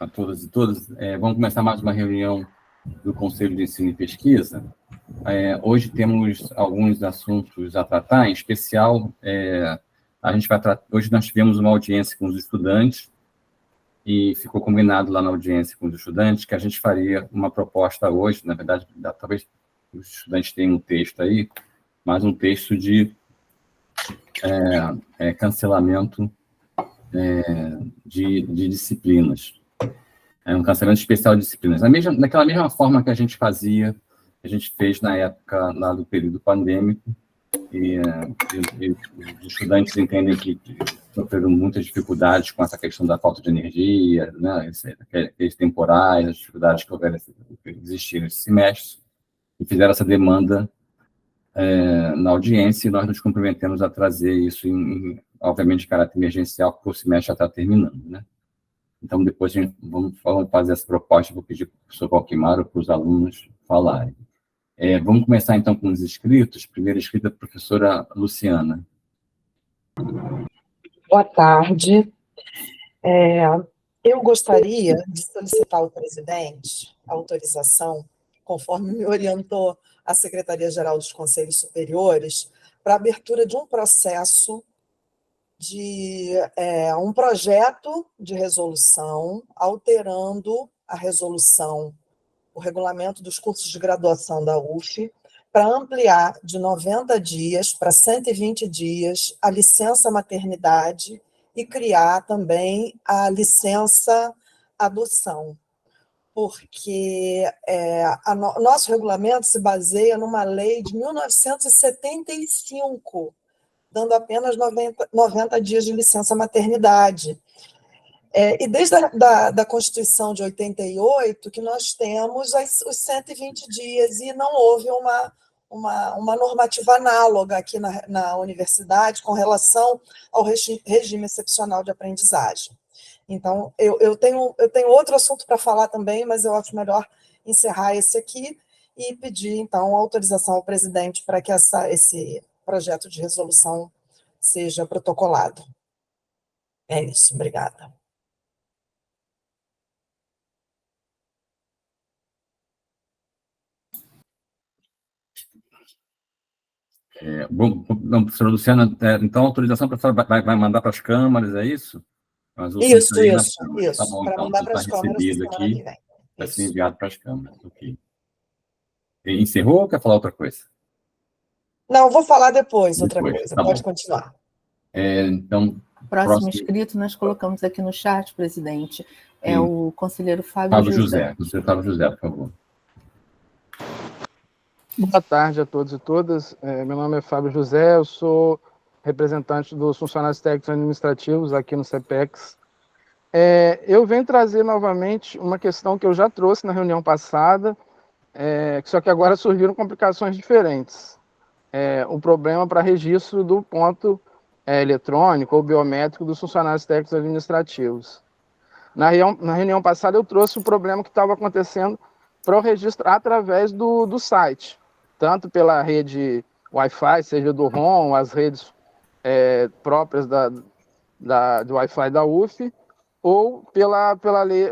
a todas e todos. Vamos começar mais uma reunião do Conselho de Ensino e Pesquisa. Hoje temos alguns assuntos a tratar, em especial, hoje nós tivemos uma audiência com os estudantes e ficou combinado lá na audiência com os estudantes que a gente faria uma proposta hoje, na verdade, talvez os estudantes tenham um texto aí, mas um texto de cancelamento de disciplinas. Um cancelamento especial de disciplinas. Daquela mesma forma que a gente fez na época lá do período pandêmico, e os estudantes entendem que sofreram muitas dificuldades com essa questão da falta de energia, né, aqueles temporais, as dificuldades que existiram esse semestre, e fizeram essa demanda na audiência, e nós nos comprometemos a trazer isso, obviamente, de caráter emergencial, porque o semestre já está terminando, né? Então, depois vamos fazer essa proposta, vou pedir para o professor Valquimar ou para os alunos falarem. Vamos começar, então, com os inscritos. Primeiro inscrita, a professora Luciana. Boa tarde. Eu gostaria de solicitar ao presidente a autorização, conforme me orientou a Secretaria-Geral dos Conselhos Superiores, para a abertura de um processo de um projeto de resolução alterando a resolução, o regulamento dos cursos de graduação da UF, para ampliar de 90 dias para 120 dias a licença maternidade e criar também a licença adoção, porque nosso regulamento se baseia numa lei de 1975, dando apenas 90 dias de licença maternidade. E desde a Constituição de 88, que nós temos os 120 dias, e não houve uma normativa análoga aqui na universidade com relação ao regime excepcional de aprendizagem. Então, eu tenho outro assunto para falar também, mas eu acho melhor encerrar esse aqui e pedir, então, autorização ao presidente para que esse projeto de resolução seja protocolado. É isso, obrigada. Bom, professora Luciana, então a autorização vai mandar para as câmaras, é isso? Isso. Tá bom, para então, mandar para as câmaras recebido semana aqui, que vem. vai ser enviado para as câmaras, ok. Encerrou ou quer falar outra coisa? Não, vou falar depois outra coisa, tá pode bom. continuar. Então, próximo inscrito, nós colocamos aqui no chat, presidente, o conselheiro Fábio José. Conselheiro Fábio José, por favor. Boa tarde a todos e todas. Meu nome é Fábio José, eu sou representante dos funcionários técnicos administrativos aqui no CEPEX. Eu venho trazer novamente uma questão que eu já trouxe na reunião passada, só que agora surgiram complicações diferentes. O problema para registro do ponto eletrônico ou biométrico dos funcionários técnicos administrativos. Na reunião passada eu trouxe o problema que estava acontecendo para o registro através do site, tanto pela rede Wi-Fi, seja do ROM, as redes próprias do Wi-Fi da UF, ou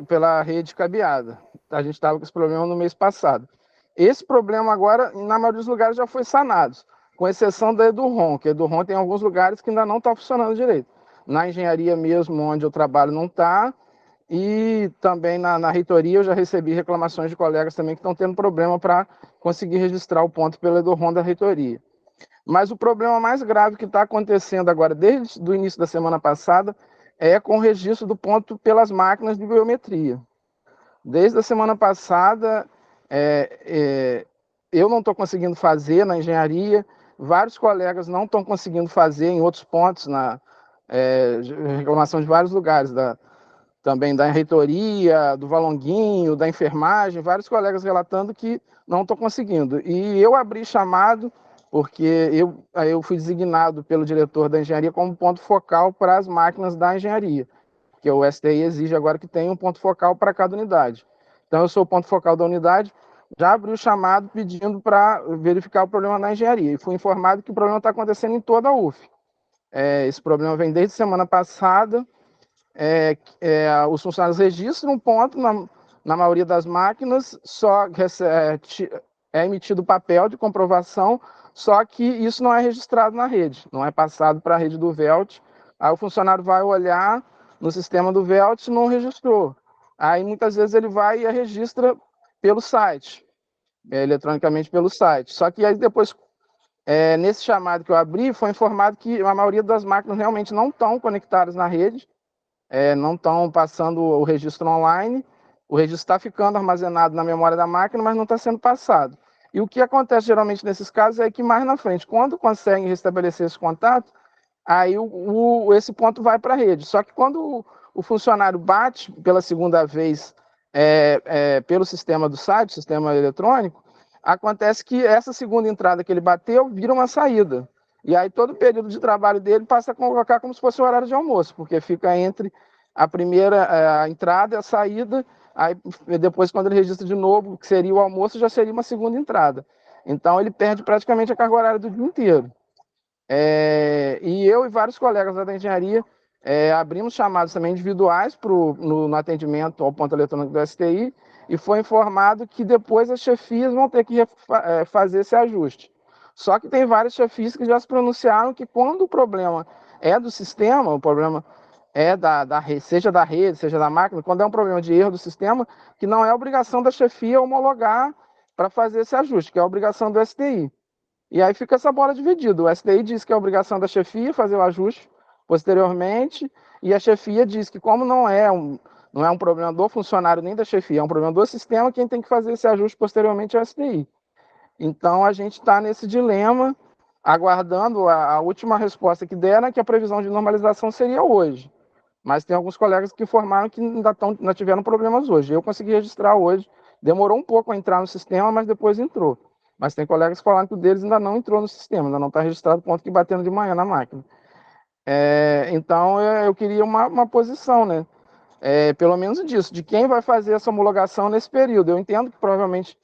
pela rede cabeada. A gente estava com esse problema no mês passado. Esse problema agora, na maioria dos lugares, já foi sanado, com exceção da EduROM, que a EduROM tem alguns lugares que ainda não está funcionando direito. Na engenharia mesmo, onde eu trabalho, não está, e também na reitoria eu já recebi reclamações de colegas também que estão tendo problema para conseguir registrar o ponto pela EduROM da reitoria. Mas o problema mais grave que está acontecendo agora, desde o início da semana passada, é com o registro do ponto pelas máquinas de biometria. Desde a semana passada, eu não estou conseguindo fazer na engenharia, vários colegas não estão conseguindo fazer em outros pontos, reclamação de vários lugares, também da reitoria, do Valonguinho, da enfermagem, vários colegas relatando que não estão conseguindo. E eu abri chamado, porque eu fui designado pelo diretor da engenharia como ponto focal para as máquinas da engenharia, que o STI exige agora que tenha um ponto focal para cada unidade. Então, eu sou o ponto focal da unidade, já abri o chamado pedindo para verificar o problema na engenharia, e fui informado que o problema está acontecendo em toda a UF. Esse problema vem desde semana passada. os funcionários registram um ponto na maioria das máquinas, só é emitido papel de comprovação, só que isso não é registrado na rede, não é passado para a rede do VELT. Aí o funcionário vai olhar no sistema do VELT e não registrou. Aí muitas vezes ele vai e registra pelo site, eletronicamente pelo site. Só que aí depois, nesse chamado que eu abri, foi informado que a maioria das máquinas realmente não estão conectadas na rede, não estão passando o registro online, o registro está ficando armazenado na memória da máquina, mas não está sendo passado. E o que acontece geralmente nesses casos é que mais na frente, quando conseguem restabelecer esse contato, aí esse ponto vai para a rede. Só que quando o funcionário bate pela segunda vez pelo sistema do site, sistema eletrônico, acontece que essa segunda entrada que ele bateu vira uma saída. E aí todo o período de trabalho dele passa a colocar como se fosse o horário de almoço, porque fica entre a primeira entrada e a saída, aí depois quando ele registra de novo, que seria o almoço, já seria uma segunda entrada. Então ele perde praticamente a carga horária do dia inteiro. E eu e vários colegas da engenharia abrimos chamados também individuais no atendimento ao ponto eletrônico do STI, e foi informado que depois as chefias vão ter que fazer esse ajuste. Só que tem várias chefias que já se pronunciaram que quando o problema é do sistema, o problema é seja da rede, seja da máquina, quando é um problema de erro do sistema, que não é obrigação da chefia homologar para fazer esse ajuste, que é a obrigação do STI. E aí fica essa bola dividida. O STI diz que é obrigação da chefia fazer o ajuste posteriormente, e a chefia diz que como não é um problema do funcionário nem da chefia, é um problema do sistema, quem tem que fazer esse ajuste posteriormente é o STI. Então, a gente está nesse dilema, aguardando a última resposta que deram, que a previsão de normalização seria hoje. Mas tem alguns colegas que informaram que ainda tiveram problemas hoje. Eu consegui registrar hoje, demorou um pouco a entrar no sistema, mas depois entrou. Mas tem colegas que falaram que o deles ainda não entrou no sistema, ainda não está registrado o ponto que batendo de manhã na máquina. Então, eu queria uma posição, né? Pelo menos disso, de quem vai fazer essa homologação nesse período. Eu entendo que provavelmente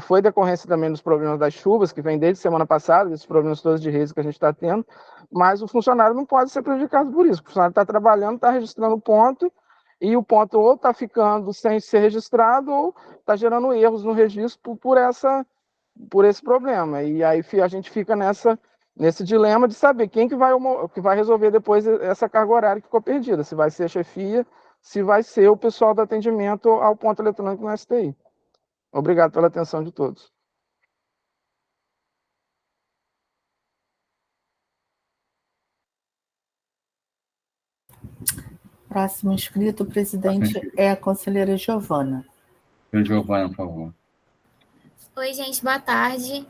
foi decorrência também dos problemas das chuvas, que vem desde semana passada, desses problemas todos de redes que a gente está tendo, mas o funcionário não pode ser prejudicado por isso. O funcionário está trabalhando, está registrando o ponto, e o ponto ou está ficando sem ser registrado, ou está gerando erros no registro por esse problema. E aí a gente fica nesse dilema de saber quem que vai resolver depois essa carga horária que ficou perdida, se vai ser a chefia, se vai ser o pessoal do atendimento ao ponto eletrônico no STI. Obrigado pela atenção de todos. Próximo inscrito, presidente, é a conselheira Giovana. Giovana, por favor. Oi, gente, boa tarde.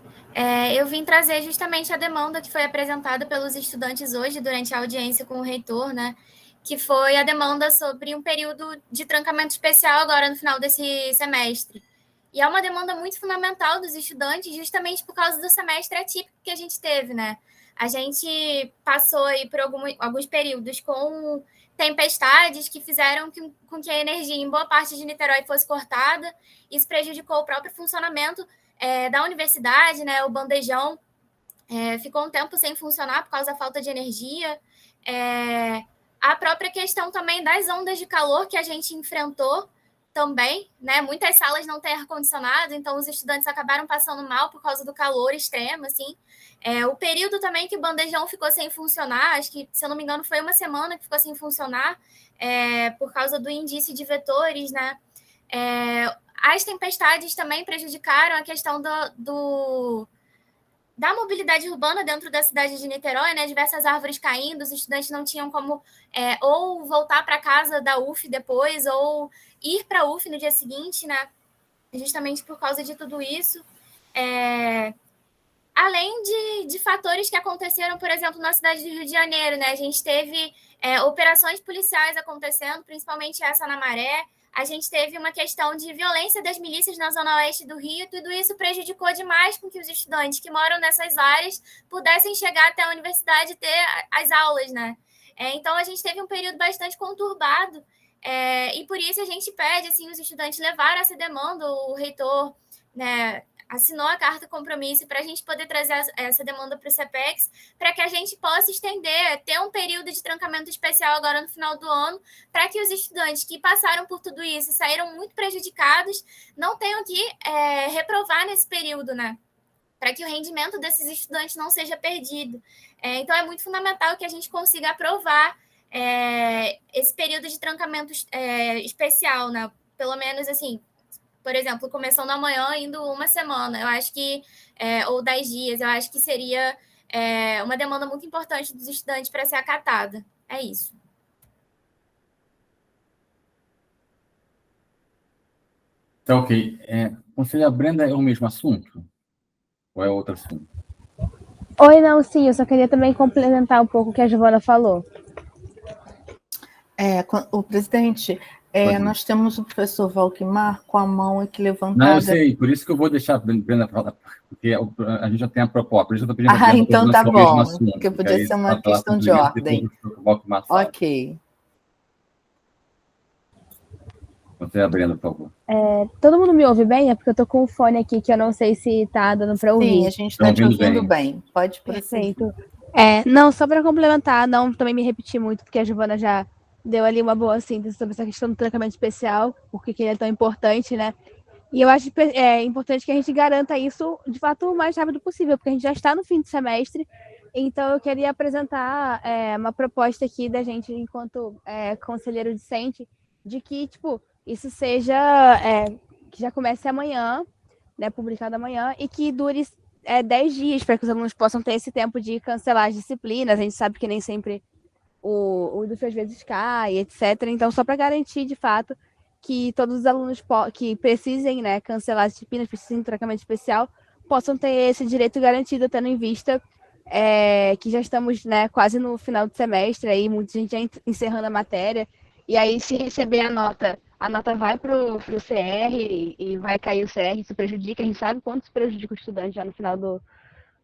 Eu vim trazer justamente a demanda que foi apresentada pelos estudantes hoje durante a audiência com o reitor, né? Que foi a demanda sobre um período de trancamento especial agora no final desse semestre. E é uma demanda muito fundamental dos estudantes, justamente por causa do semestre atípico que a gente teve, né? A gente passou aí por alguns períodos com tempestades que fizeram com que a energia em boa parte de Niterói fosse cortada. Isso prejudicou o próprio funcionamento da universidade, né? O bandejão ficou um tempo sem funcionar por causa da falta de energia. A própria questão também das ondas de calor que a gente enfrentou também, né? Muitas salas não têm ar-condicionado, então os estudantes acabaram passando mal por causa do calor extremo, assim. O período também que o bandejão ficou sem funcionar, acho que, se eu não me engano, foi uma semana que ficou sem funcionar, por causa do índice de vetores, né? As tempestades também prejudicaram a questão da mobilidade urbana dentro da cidade de Niterói, né? Diversas árvores caindo, os estudantes não tinham como ou voltar para casa da UF depois, ou ir para a UF no dia seguinte, né? Justamente por causa de tudo isso. Além de fatores que aconteceram, por exemplo, na cidade do Rio de Janeiro, né? A gente teve operações policiais acontecendo, principalmente essa na Maré. A gente teve uma questão de violência das milícias na zona oeste do Rio, e tudo isso prejudicou demais com que os estudantes que moram nessas áreas pudessem chegar até a universidade e ter as aulas, né? Então, a gente teve um período bastante conturbado, e por isso a gente pede, assim, os estudantes levaram essa demanda, o reitor, né, assinou a carta compromisso para a gente poder trazer essa demanda para o CEPEX, para que a gente possa estender, ter um período de trancamento especial agora no final do ano, para que os estudantes que passaram por tudo isso e saíram muito prejudicados não tenham que reprovar nesse período, né? Para que o rendimento desses estudantes não seja perdido. Então, é muito fundamental que a gente consiga aprovar esse período de trancamento especial, né? Pelo menos, assim, por exemplo, começando amanhã, indo uma semana, eu acho que, ou 10 dias, eu acho que seria uma demanda muito importante dos estudantes para ser acatada. É isso. Tá ok. Conselheira Brenda, é o mesmo assunto? Ou é outro assunto? Oi, não, sim, eu só queria também complementar um pouco o que a Giovana falou. O presidente, nós temos o professor Valquimar com a mão aqui levantada. Não, eu sei, por isso que eu vou deixar a Brenda falar, porque a gente já tem a proposta, por isso eu estou pedindo a Brenda então tá o bom, mesmo assunto, porque podia ser uma para falar questão de sobre isso, ordem. depois o Valquimar fala. Ok. Você, Brenda, por favor. Todo mundo me ouve bem? É porque eu tô com o fone aqui que eu não sei se tá dando para ouvir. Sim, a gente está te ouvindo bem. Pode prosseguir. Perfeito. Não, só para complementar, não também me repetir muito, porque a Giovana já deu ali uma boa síntese sobre essa questão do trancamento especial, porque ele é tão importante, né? E eu acho importante que a gente garanta isso, de fato, o mais rápido possível, porque a gente já está no fim de semestre. Então, eu queria apresentar uma proposta aqui da gente, enquanto conselheiro discente, de que, tipo, isso seja, que já comece amanhã, né, publicado amanhã, e que dure 10 dias, para que os alunos possam ter esse tempo de cancelar as disciplinas. A gente sabe que nem sempre o IDUF às vezes cai, etc. Então, só para garantir, de fato, que todos os alunos que precisem, né, cancelar as disciplinas, precisem de tratamento especial, possam ter esse direito garantido, tendo em vista que já estamos, né, quase no final do semestre, aí muita gente já encerrando a matéria, e aí se receber a nota vai para o CR e vai cair o CR, isso prejudica, a gente sabe quanto isso prejudica o estudante já no final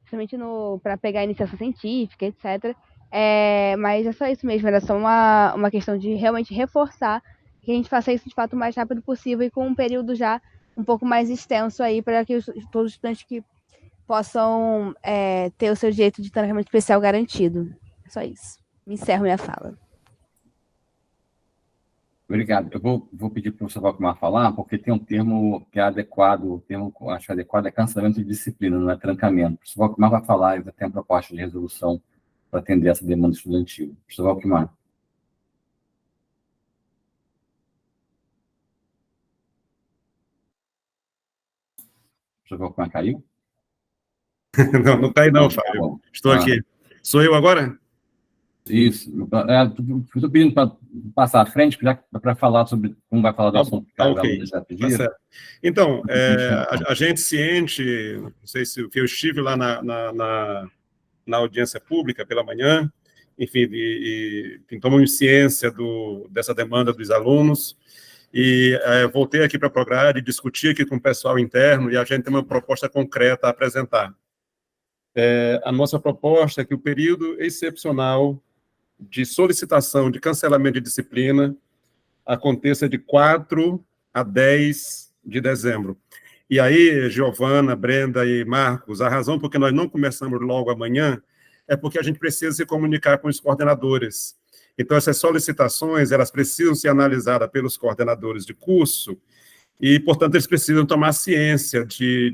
principalmente para pegar a iniciação científica, etc. Mas é só isso mesmo, era só uma questão de realmente reforçar que a gente faça isso de fato o mais rápido possível e com um período já um pouco mais extenso aí, para que todos os estudantes que possam ter o seu direito de tratamento especial garantido. É só isso. Encerro minha fala. Obrigado. Eu vou pedir para o professor Valquimar falar, porque tem um termo que é adequado, o termo que eu acho adequado é cancelamento de disciplina, não é trancamento. O professor Valquimar vai falar, ele tem a proposta de resolução para atender essa demanda estudantil. Professor Valquimar. O professor Valquimar caiu? Não cai não, Fábio. Estou aqui. Sou eu agora? Isso. Estou pedindo para passar à frente, para falar sobre como vai falar do assunto que ok. Já pediram. Tá certo. Então, a gente ciente, não sei se eu estive lá na audiência pública pela manhã, enfim, tomamos ciência dessa demanda dos alunos, e voltei aqui para a Prograde, discuti aqui com o pessoal interno, e a gente tem uma proposta concreta a apresentar. A nossa proposta é que o período excepcional de solicitação de cancelamento de disciplina aconteça de 4 a 10 de dezembro. E aí, Giovana, Brenda e Marcos, a razão por que nós não começamos logo amanhã é porque a gente precisa se comunicar com os coordenadores. Então, essas solicitações, elas precisam ser analisadas pelos coordenadores de curso e, portanto, eles precisam tomar ciência de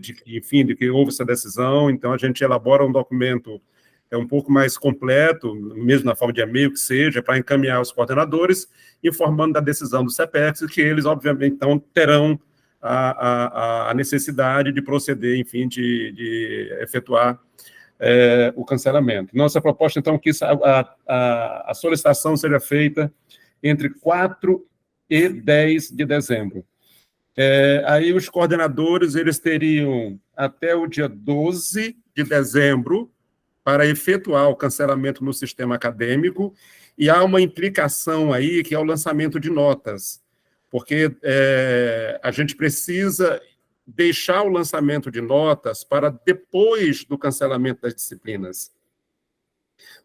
que houve essa decisão. Então, a gente elabora um documento um pouco mais completo, mesmo na forma de e-mail que seja, para encaminhar aos coordenadores, informando da decisão do CEPEX, que eles, obviamente, então, terão a necessidade de proceder, enfim, de efetuar o cancelamento. Nossa proposta, então, é que a solicitação seja feita entre 4 e 10 de dezembro. Aí os coordenadores, eles teriam até o dia 12 de dezembro para efetuar o cancelamento no sistema acadêmico, e há uma implicação aí, que é o lançamento de notas, porque a gente precisa deixar o lançamento de notas para depois do cancelamento das disciplinas.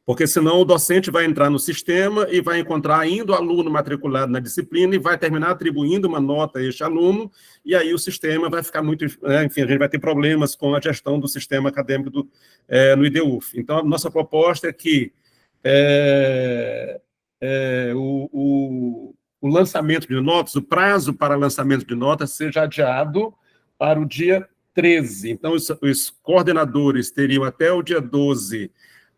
Porque senão o docente vai entrar no sistema e vai encontrar ainda o aluno matriculado na disciplina e vai terminar atribuindo uma nota a este aluno, e aí o sistema vai ficar muito... enfim, a gente vai ter problemas com a gestão do sistema acadêmico no IDUF. Então, a nossa proposta é que o lançamento de notas, o prazo para lançamento de notas seja adiado para o dia 13. Então, os coordenadores teriam até o dia 12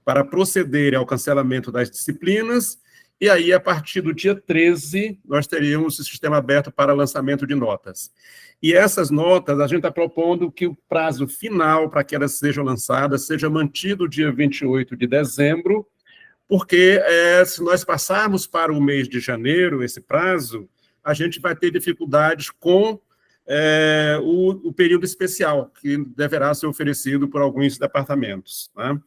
para procederem ao cancelamento das disciplinas, e aí, a partir do dia 13, nós teríamos o sistema aberto para lançamento de notas. E essas notas, a gente está propondo que o prazo final para que elas sejam lançadas seja mantido o dia 28 de dezembro, porque se nós passarmos para o mês de janeiro, esse prazo, a gente vai ter dificuldades com o período especial, que deverá ser oferecido por alguns departamentos, né?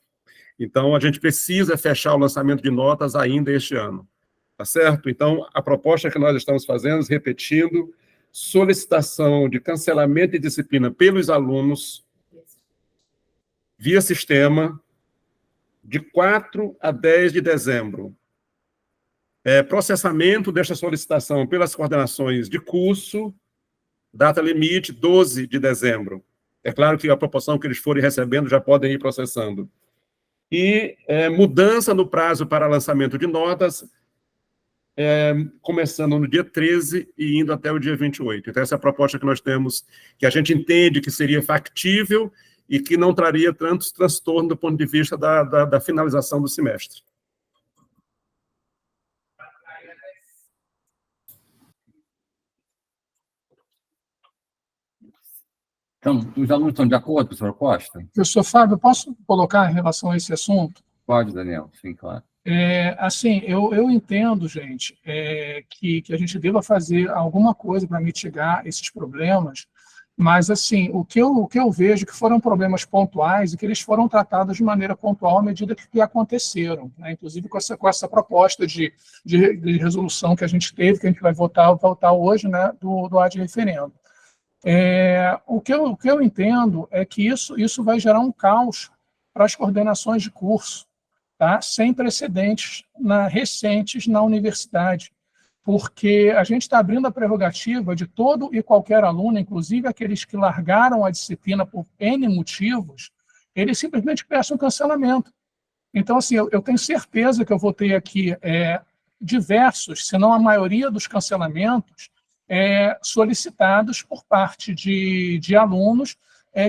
Então, a gente precisa fechar o lançamento de notas ainda este ano, tá certo? Então, a proposta que nós estamos fazendo, repetindo, solicitação de cancelamento de disciplina pelos alunos, via sistema, de 4 a 10 de dezembro. Processamento desta solicitação pelas coordenações de curso, data limite 12 de dezembro. É claro que a proporção que eles forem recebendo já podem ir processando. E mudança no prazo para lançamento de notas, começando no dia 13 e indo até o dia 28. Então, essa é a proposta que nós temos, que a gente entende que seria factível e que não traria tantos transtornos do ponto de vista da finalização do semestre. Então, os alunos estão de acordo, professor Costa? Professor Fábio, posso colocar em relação a esse assunto? Pode, Daniel, sim, claro. Assim, eu entendo, gente, que a gente deva fazer alguma coisa para mitigar esses problemas, mas, assim, o que eu vejo que foram problemas pontuais e que eles foram tratados de maneira pontual à medida que aconteceram, né? Inclusive com essa proposta de resolução que a gente teve, que a gente vai votar hoje, né, do ad referendo. O que eu entendo é que isso vai gerar um caos para as coordenações de curso, tá? Sem precedentes recentes na universidade, porque a gente está abrindo a prerrogativa de todo e qualquer aluno, inclusive aqueles que largaram a disciplina por N motivos, eles simplesmente peçam cancelamento. Então, assim, eu tenho certeza que eu vou ter aqui diversos, se não a maioria dos cancelamentos, solicitados por parte de alunos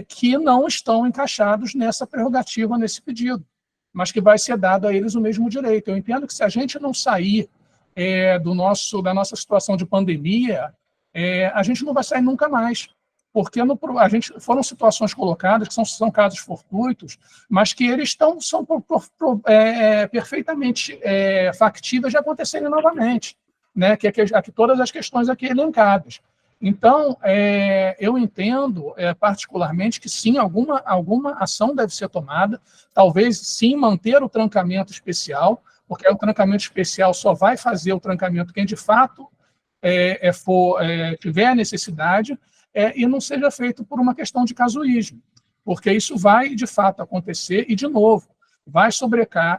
que não estão encaixados nessa prerrogativa, nesse pedido, mas que vai ser dado a eles o mesmo direito. Eu entendo que se a gente não sair da nossa situação de pandemia, a gente não vai sair nunca mais, porque foram situações colocadas que são casos fortuitos, mas que eles são perfeitamente factíveis de acontecerem novamente, né, que todas as questões aqui elencadas. Então, eu entendo particularmente que sim, alguma ação deve ser tomada, talvez sim manter o trancamento especial, porque o trancamento especial só vai fazer o trancamento quem de fato tiver a necessidade, e não seja feito por uma questão de casuísmo, porque isso vai de fato acontecer e, de novo, vai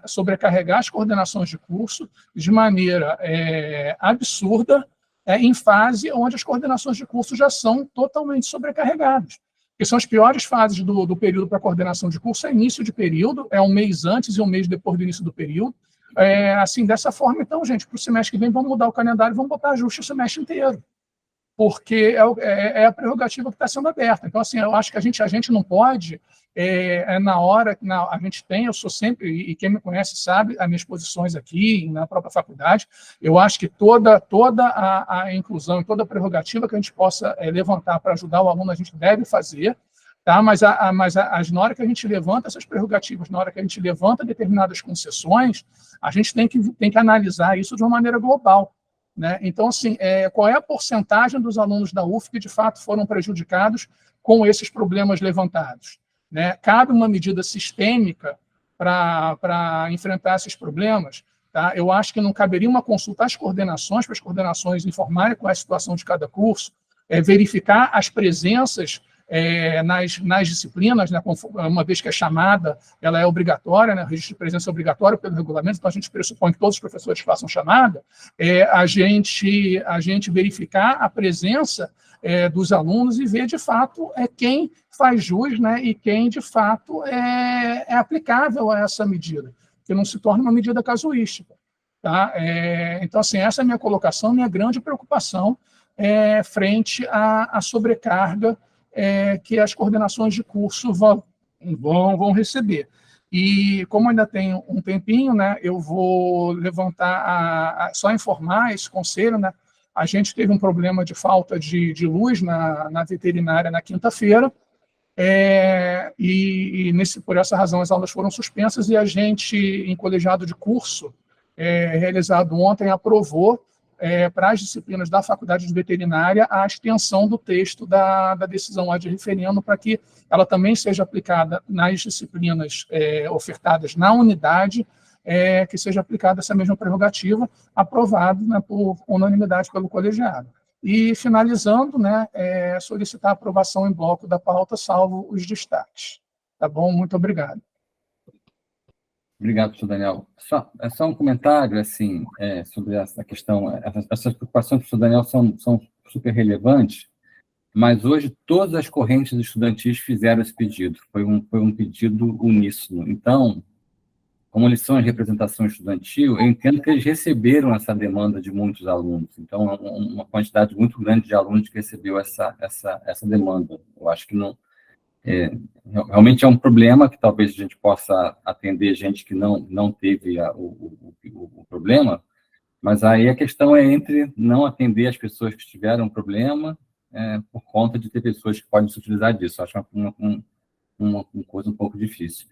sobrecarregar as coordenações de curso de maneira absurda, em fase onde as coordenações de curso já são totalmente sobrecarregadas. Que são as piores fases do período para coordenação de curso, início de período, um mês antes e um mês depois do início do período. Assim, dessa forma, então, gente, para o semestre que vem, vamos mudar o calendário e vamos botar ajuste o semestre inteiro, porque é a prerrogativa que está sendo aberta. Então, assim, eu acho que a gente não pode, na hora que a gente tem, eu sou sempre, e quem me conhece sabe, as minhas posições aqui, na própria faculdade, eu acho que toda a inclusão e toda a prerrogativa que a gente possa levantar para ajudar o aluno, a gente deve fazer, tá? Mas na hora que a gente levanta essas prerrogativas, na hora que a gente levanta determinadas concessões, a gente tem que analisar isso de uma maneira global, né? Então, assim, qual é a porcentagem dos alunos da UF que, de fato, foram prejudicados com esses problemas levantados, né? Cabe uma medida sistêmica para enfrentar esses problemas, tá? Eu acho que não caberia uma consulta às coordenações, para as coordenações informarem qual é a situação de cada curso, verificar as presenças nas disciplinas, né, uma vez que a chamada ela é obrigatória, né, o registro de presença é obrigatório pelo regulamento, então a gente pressupõe que todos os professores façam chamada, a gente verificar a presença dos alunos e ver, de fato, quem faz jus, né, e quem, de fato, é aplicável a essa medida, que não se torne uma medida casuística. Tá? Então, assim, essa é a minha colocação, minha grande preocupação frente à sobrecarga que as coordenações de curso vão receber. E, como ainda tem um tempinho, né, eu vou levantar, só informar esse conselho, né, a gente teve um problema de falta de luz na veterinária na quinta-feira, por essa razão as aulas foram suspensas e a gente, em colegiado de curso, realizado ontem, aprovou para as disciplinas da Faculdade de Veterinária a extensão do texto da decisão ad referendo para que ela também seja aplicada nas disciplinas ofertadas na unidade, que seja aplicada essa mesma prerrogativa, aprovado, né, por unanimidade pelo colegiado. E, finalizando, né, solicitar a aprovação em bloco da pauta, salvo os destaques. Tá bom? Muito obrigado. Obrigado, professor Daniel. Só um comentário, assim, sobre essa questão. Essas preocupações do professor Daniel são super relevantes, mas hoje todas as correntes estudantis fizeram esse pedido. Foi um pedido uníssono. Então, como eles são a representação estudantil, eu entendo que eles receberam essa demanda de muitos alunos. Então, uma quantidade muito grande de alunos que recebeu essa demanda. Eu acho que não... realmente é um problema que talvez a gente possa atender gente que não teve o problema, mas aí a questão é entre não atender as pessoas que tiveram problema por conta de ter pessoas que podem se utilizar disso. Eu acho uma coisa um pouco difícil.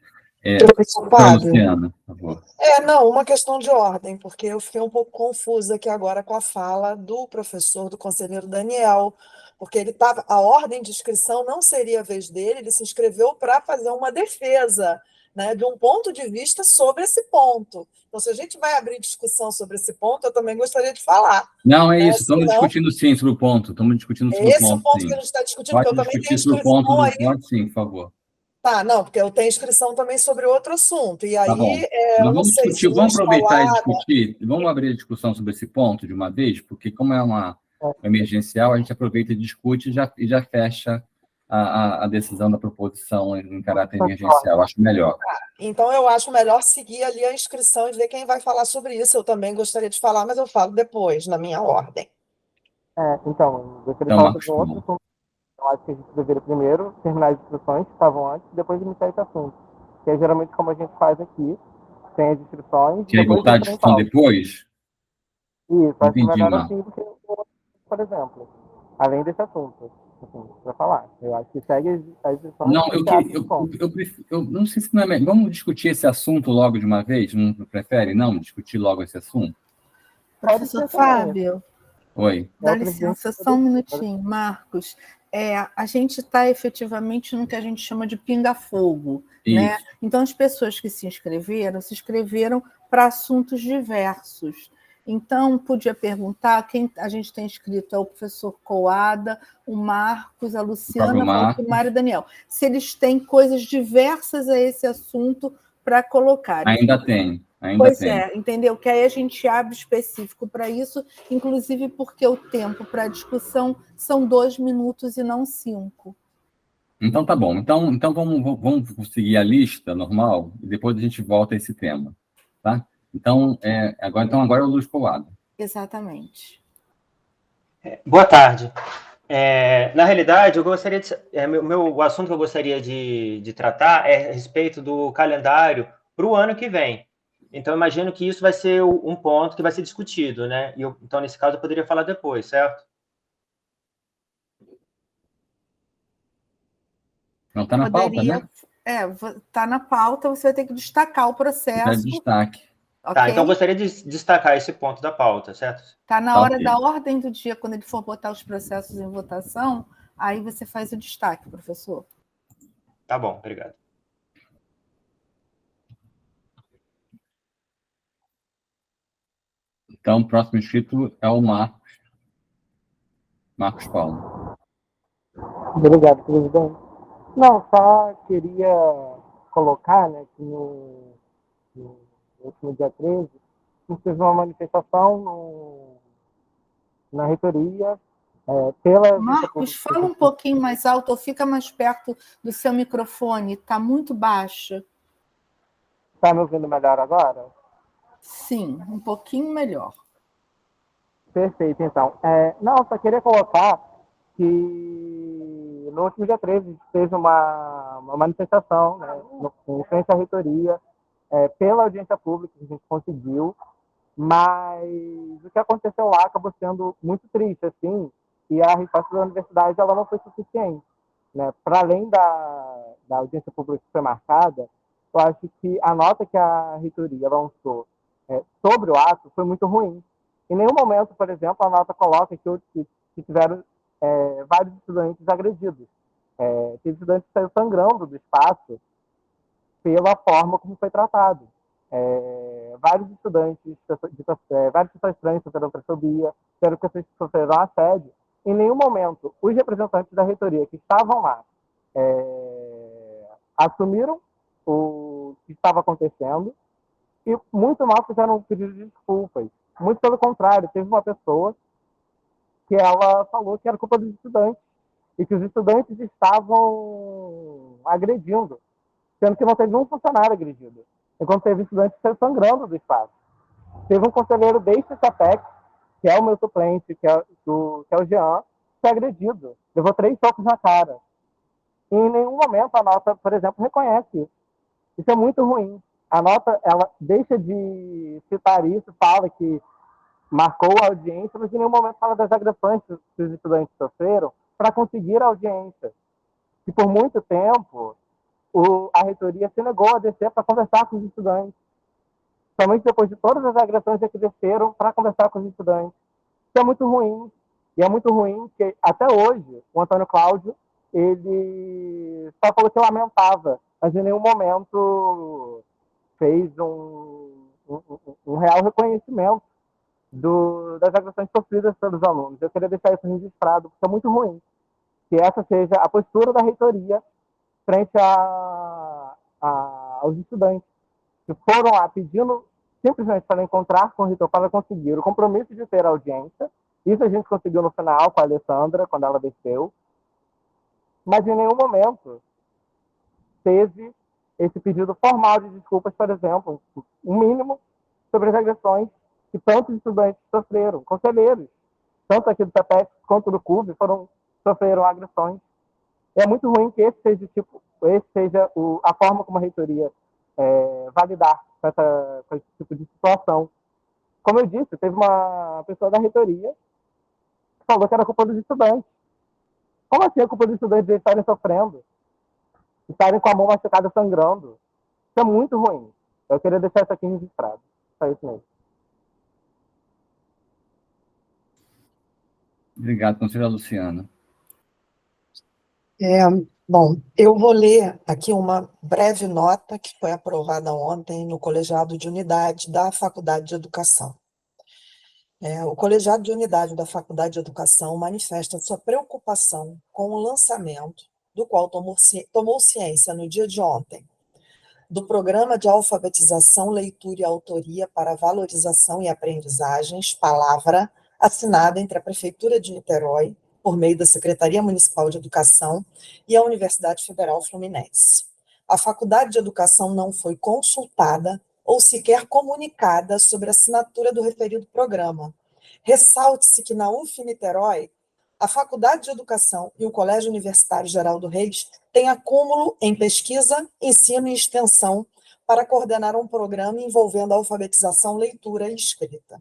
Professor Fábio, Luciana, por favor. não, uma questão de ordem, porque eu fiquei um pouco confusa aqui agora com a fala do professor, do conselheiro Daniel, porque a ordem de inscrição não seria a vez dele, ele se inscreveu para fazer uma defesa, né, de um ponto de vista sobre esse ponto. Então, se a gente vai abrir discussão sobre esse ponto, eu também gostaria de falar. Não, isso, estamos discutindo sim sobre o ponto, estamos discutindo sobre o ponto. Esse é o ponto sim. que a gente está discutindo, Pode porque eu também tenho discutir sobre o ponto inscrição aí. Pode sim, por favor. Tá, não, porque eu tenho inscrição também sobre outro assunto, e aí Tá bom. eu não Vamos sei discutir, se vamos aproveitar e instalar, discutir, vamos abrir a discussão sobre esse ponto de uma vez, porque como é uma emergencial, a gente aproveita e discute e já fecha a decisão da proposição em caráter emergencial, acho melhor. Então, eu acho melhor seguir ali a inscrição e ver quem vai falar sobre isso. Eu também gostaria de falar, mas eu falo depois, na minha ordem. Então, eu gostaria de Então, falar Marcos, sobre outro assunto. Eu acho que a gente deveria primeiro terminar as inscrições que estavam antes, e depois iniciar esse assunto. Que é geralmente como a gente faz aqui, tem as inscrições... Quer voltar à discussão depois? Isso, acho Entendi, melhor Marcos. assim do que, por exemplo, além desse assunto, assim, para falar. Eu acho que segue as inscrições... Não, eu não sei se não é melhor. Vamos discutir esse assunto logo de uma vez? Não prefere, não, discutir logo esse assunto? Professor Fábio, Oi. dá licença, só um minutinho. Marcos, a gente está efetivamente no que a gente chama de pinga-fogo, né? Então, as pessoas que se inscreveram para assuntos diversos. Então, podia perguntar, quem a gente tem inscrito é o professor Coada, o Marcos, a Luciana, o Mário e o Daniel. Se eles têm coisas diversas a esse assunto para colocar. Ainda tem. Entendeu? Que aí a gente abre específico para isso, inclusive porque o tempo para discussão são 2 minutos e não 5. Então tá bom. Então vamos seguir a lista normal e depois a gente volta a esse tema, tá? Então agora é o Luiz Coado. Exatamente. Boa tarde. Na realidade, eu gostaria o assunto que eu gostaria de tratar é a respeito do calendário para o ano que vem. Então, imagino que isso vai ser um ponto que vai ser discutido, né? Então, nesse caso, eu poderia falar depois, certo? Não está na pauta, né? Está na pauta, você vai ter que destacar o processo. Destaque. Okay? Tá, então eu gostaria de destacar esse ponto da pauta, certo? Está na hora da ordem do dia, quando ele for botar os processos em votação, aí você faz o destaque, professor. Tá bom, obrigado. Então, o próximo inscrito é o Marcos Paulo. Obrigado, presidente. Não, só queria colocar, né, que no último dia 13, a gente fez uma manifestação na reitoria pela... Marcos, fala um pouquinho mais alto ou fica mais perto do seu microfone, está muito baixo. Está me ouvindo melhor agora? Sim, um pouquinho melhor. Perfeito, então. Não, só queria colocar que no último dia 13 a gente fez uma manifestação, né, em frente à reitoria, pela audiência pública que a gente conseguiu, mas o que aconteceu lá acabou sendo muito triste, assim, e a resposta da universidade ela não foi suficiente, né? Para além da audiência pública que foi marcada, eu acho que a nota que a reitoria lançou sobre o ato foi muito ruim. Em nenhum momento, por exemplo, a nota coloca que tiveram vários estudantes agredidos. Teve estudantes que saíram sangrando do espaço pela forma como foi tratado. Vários estudantes, várias pessoas trans sofreram transfobia, tiveram pessoas que sofreram assédio. Em nenhum momento, os representantes da reitoria que estavam lá assumiram o que estava acontecendo e muito mal fizeram um pedido de desculpas. Muito pelo contrário, teve uma pessoa que ela falou que era culpa dos estudantes e que os estudantes estavam agredindo, sendo que não teve um funcionário agredido, enquanto teve estudantes sangrando do espaço. Teve um conselheiro deste CAPEX, que é o meu suplente, que é o Jean, que é agredido. Levou 3 socos na cara. E em nenhum momento a nota, por exemplo, reconhece isso. Isso é muito ruim. A nota, ela deixa de citar isso, fala que marcou a audiência, mas em nenhum momento fala das agressões que os estudantes sofreram para conseguir a audiência. E por muito tempo, a reitoria se negou a descer para conversar com os estudantes. Somente depois de todas as agressões é que desceram para conversar com os estudantes. Isso é muito ruim. E é muito ruim que, até hoje, o Antônio Cláudio, ele só falou que lamentava, mas em nenhum momento fez um real reconhecimento das agressões sofridas pelos alunos. Eu queria deixar isso registrado, porque é muito ruim que essa seja a postura da reitoria frente aos estudantes que foram lá pedindo simplesmente para encontrar com o reitor para conseguir o compromisso de ter audiência. Isso a gente conseguiu no final com a Alessandra, quando ela desceu. Mas em nenhum momento teve esse pedido formal de desculpas, por exemplo, um mínimo sobre as agressões que tantos estudantes sofreram, conselheiros, tanto aqui do CEPEX quanto do CUB, sofreram agressões. É muito ruim que esse seja a forma como a reitoria vai lidar com esse tipo de situação. Como eu disse, teve uma pessoa da reitoria que falou que era culpa dos estudantes. Como assim é culpa dos estudantes de estarem sofrendo? Estarem com a mão machucada sangrando? Isso é muito ruim. Eu queria deixar isso aqui registrado. Só isso mesmo. Obrigado, conselheira Luciana. Bom, eu vou ler aqui uma breve nota que foi aprovada ontem no Colegiado de Unidade da Faculdade de Educação. O Colegiado de Unidade da Faculdade de Educação manifesta sua preocupação com o lançamento, do qual tomou ciência no dia de ontem, do Programa de Alfabetização, Leitura e Autoria para Valorização e Aprendizagens, Palavra, assinada entre a Prefeitura de Niterói, por meio da Secretaria Municipal de Educação e a Universidade Federal Fluminense. A Faculdade de Educação não foi consultada ou sequer comunicada sobre a assinatura do referido programa. Ressalte-se que na UF Niterói, a Faculdade de Educação e o Colégio Universitário Geraldo Reis têm acúmulo em pesquisa, ensino e extensão para coordenar um programa envolvendo a alfabetização, leitura e escrita.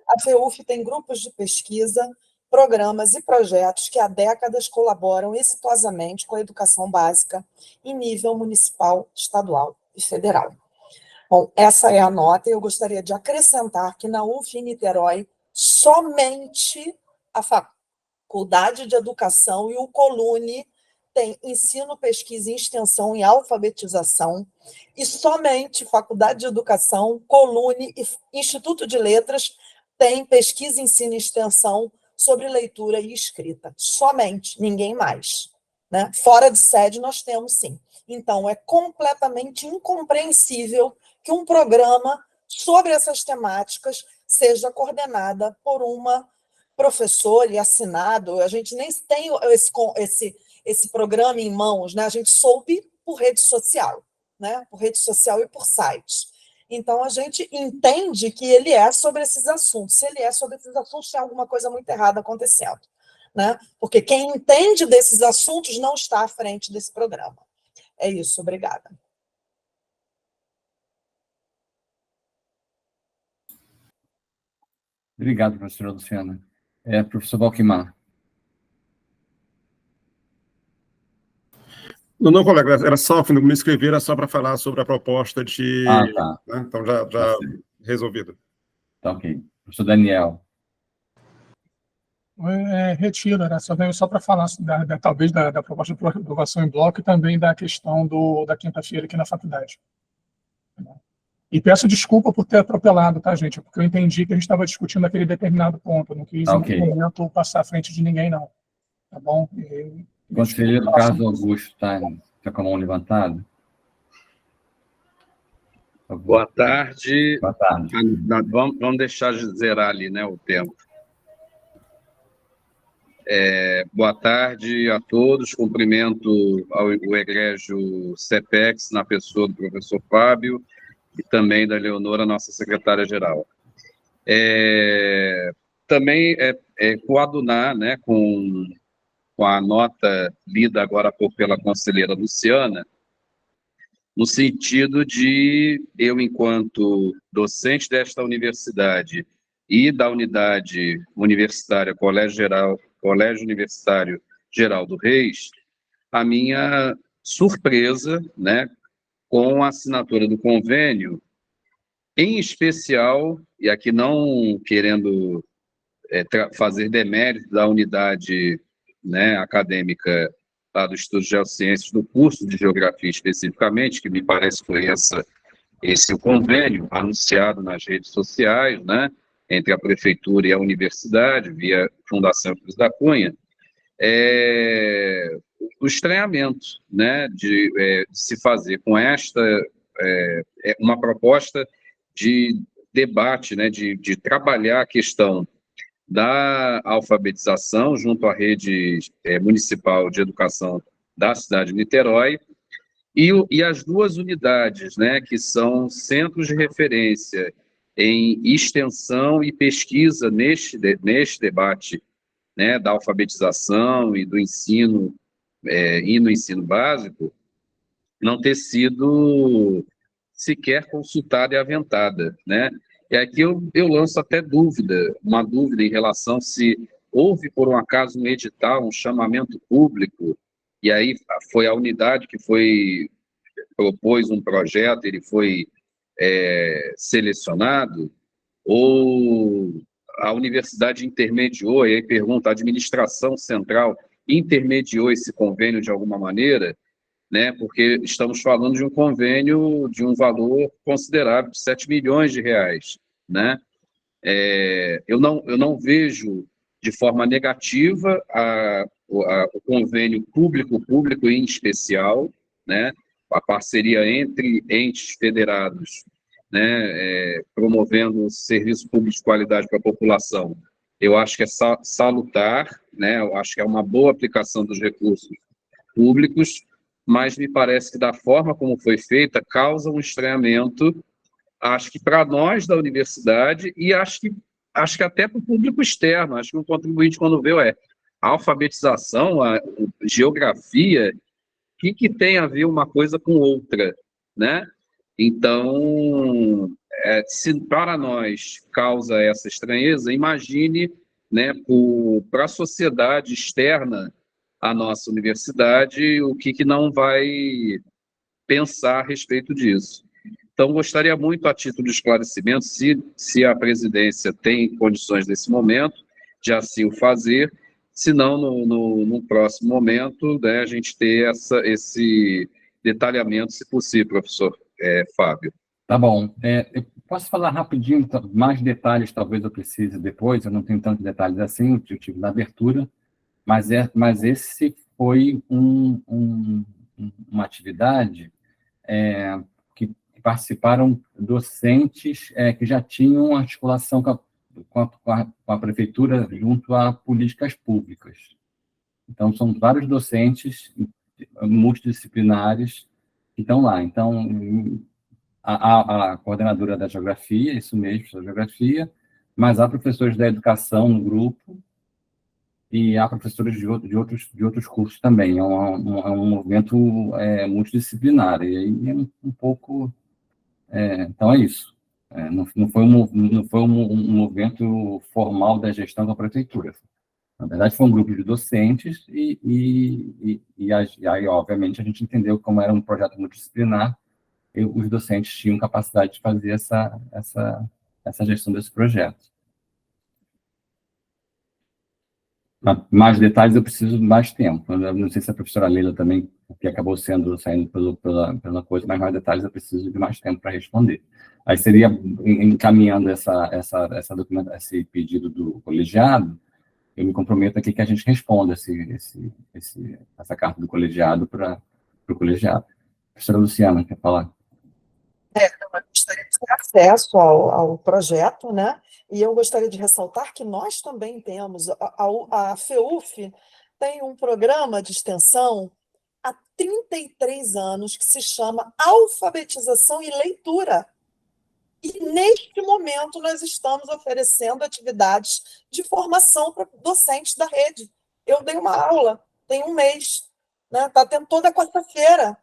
A FEUF tem grupos de pesquisa, programas e projetos que há décadas colaboram exitosamente com a educação básica em nível municipal, estadual e federal. Bom, essa é a nota, e eu gostaria de acrescentar que na UF Niterói, somente a Faculdade de Educação e o Colune tem ensino, pesquisa e extensão em alfabetização, e somente Faculdade de Educação, Colune e Instituto de Letras tem pesquisa, ensino e extensão sobre leitura e escrita. Somente, ninguém mais. né? Fora de sede nós temos sim. Então, é completamente incompreensível que um programa sobre essas temáticas seja coordenada por uma professora e assinado. A gente nem tem esse programa em mãos, né? A gente soube por rede social, né? Por rede social e por sites. Então, a gente entende que ele é sobre esses assuntos. Se ele é sobre esses assuntos, tem alguma coisa muito errada acontecendo, né? Porque quem entende desses assuntos não está à frente desse programa. É isso, obrigada. Obrigado, professora Luciana. Professor Valquimar. Não, colega, era só, quando me inscrever, era só para falar sobre a proposta de... Tá. Né? Então, já resolvido. Tá, ok. Professor Daniel. Retiro, era só para falar talvez da proposta de aprovação em bloco e também da questão da quinta-feira aqui na faculdade. E peço desculpa por ter atropelado, tá, gente? Porque eu entendi que a gente estava discutindo aquele determinado ponto. Eu não quis, em nenhum momento, passar à frente de ninguém, não. Tá bom? Conselheiro Carlos Augusto, tá com a mão levantada? Boa tarde. Boa tarde. Vamos deixar de zerar ali, né, o tempo. Boa tarde a todos. Cumprimento o egrégio CEPEX, na pessoa do professor Fábio, e também da Leonora, nossa secretária-geral. Também coadunar, né, com a nota lida agora pela conselheira Luciana, no sentido de eu, enquanto docente desta universidade e da unidade universitária Colégio Universitário Geraldo Reis, a minha surpresa, né, com a assinatura do convênio, em especial, e aqui não querendo fazer demérito da unidade, né, acadêmica lá do Instituto de Geociências, do curso de Geografia especificamente, que me parece que foi esse o convênio anunciado nas redes sociais, né, entre a prefeitura e a universidade, via Fundação Cruz da Cunha, o estranhamento, né, de se fazer com esta uma proposta de debate, né, de trabalhar a questão da alfabetização junto à rede municipal de educação da cidade de Niterói, e as duas unidades, né, que são centros de referência em extensão e pesquisa neste debate, né, da alfabetização e do ensino, e no ensino básico, não ter sido sequer consultada e aventada, né? E aqui eu lanço até uma dúvida em relação se houve, por um acaso, um edital, um chamamento público, e aí foi a unidade que propôs um projeto, ele foi selecionado, ou a universidade intermediou, e aí pergunta, a administração central intermediou esse convênio de alguma maneira, né, porque estamos falando de um convênio de um valor considerável, de 7 milhões de reais, né? Eu não vejo de forma negativa o convênio público em especial, né, a parceria entre entes federados, né, promovendo serviço público de qualidade para a população. Eu acho que é salutar, né, eu acho que é uma boa aplicação dos recursos públicos, mas me parece que da forma como foi feita, causa um estranhamento, acho que para nós da universidade, e acho que até para o público externo, acho que o contribuinte, quando vê, a alfabetização, a geografia, o que tem a ver uma coisa com outra, né? Então, se para nós causa essa estranheza, imagine, né, para a sociedade externa à nossa universidade, o que não vai pensar a respeito disso. Então, gostaria muito, a título de esclarecimento, se a presidência tem condições nesse momento de assim o fazer, se não, no próximo momento, né, a gente ter esse detalhamento, se possível, professor Fábio. Tá bom. Eu posso falar rapidinho, mais detalhes talvez eu precise depois, eu não tenho tantos detalhes assim, eu tive na abertura, mas esse foi uma atividade que participaram docentes que já tinham articulação com a prefeitura junto a políticas públicas. Então, são vários docentes multidisciplinares que estão lá. Então, a coordenadora da geografia, isso mesmo, da geografia, mas há professores da educação no grupo e há professores de outros cursos também. É um movimento multidisciplinar. E aí é um pouco... então, é isso. Não foi um movimento formal da gestão da prefeitura. Na verdade, foi um grupo de docentes e aí, obviamente, a gente entendeu como era um projeto multidisciplinar e os docentes tinham capacidade de fazer essa gestão desse projeto. Mais detalhes, eu preciso de mais tempo. Eu não sei se a professora Leila também, que acabou saindo pela coisa, mas mais detalhes eu preciso de mais tempo para responder. Aí seria encaminhando esse pedido do colegiado, eu me comprometo aqui que a gente responda essa carta do colegiado para o colegiado. Professora Luciana, quer falar? Eu gostaria de ter acesso ao projeto, né? E eu gostaria de ressaltar que nós também temos, a FEUF tem um programa de extensão há 33 anos que se chama Alfabetização e Leitura. E, neste momento, nós estamos oferecendo atividades de formação para docentes da rede. Eu dei uma aula, tem um mês, né? Está tendo toda quarta-feira.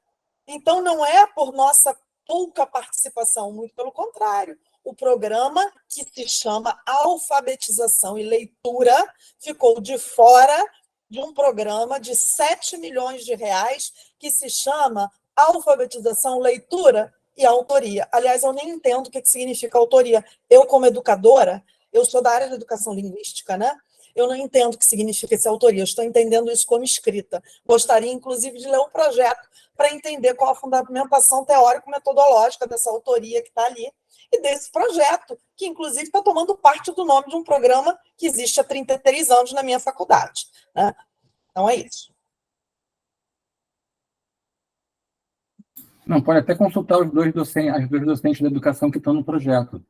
Então, não é por nossa pouca participação, muito pelo contrário. O programa, que se chama Alfabetização e Leitura, ficou de fora de um programa de 7 milhões de reais que se chama Alfabetização, Leitura e Autoria. Aliás, eu nem entendo o que significa autoria. Eu, como educadora, eu sou da área de educação linguística, né? Eu não entendo o que significa essa autoria, eu estou entendendo isso como escrita. Gostaria, inclusive, de ler um projeto para entender qual a fundamentação teórico-metodológica dessa autoria que está ali e desse projeto, que, inclusive, está tomando parte do nome de um programa que existe há 33 anos na minha faculdade, né? Então, é isso. Não, pode até consultar as duas docentes da educação que estão no projeto.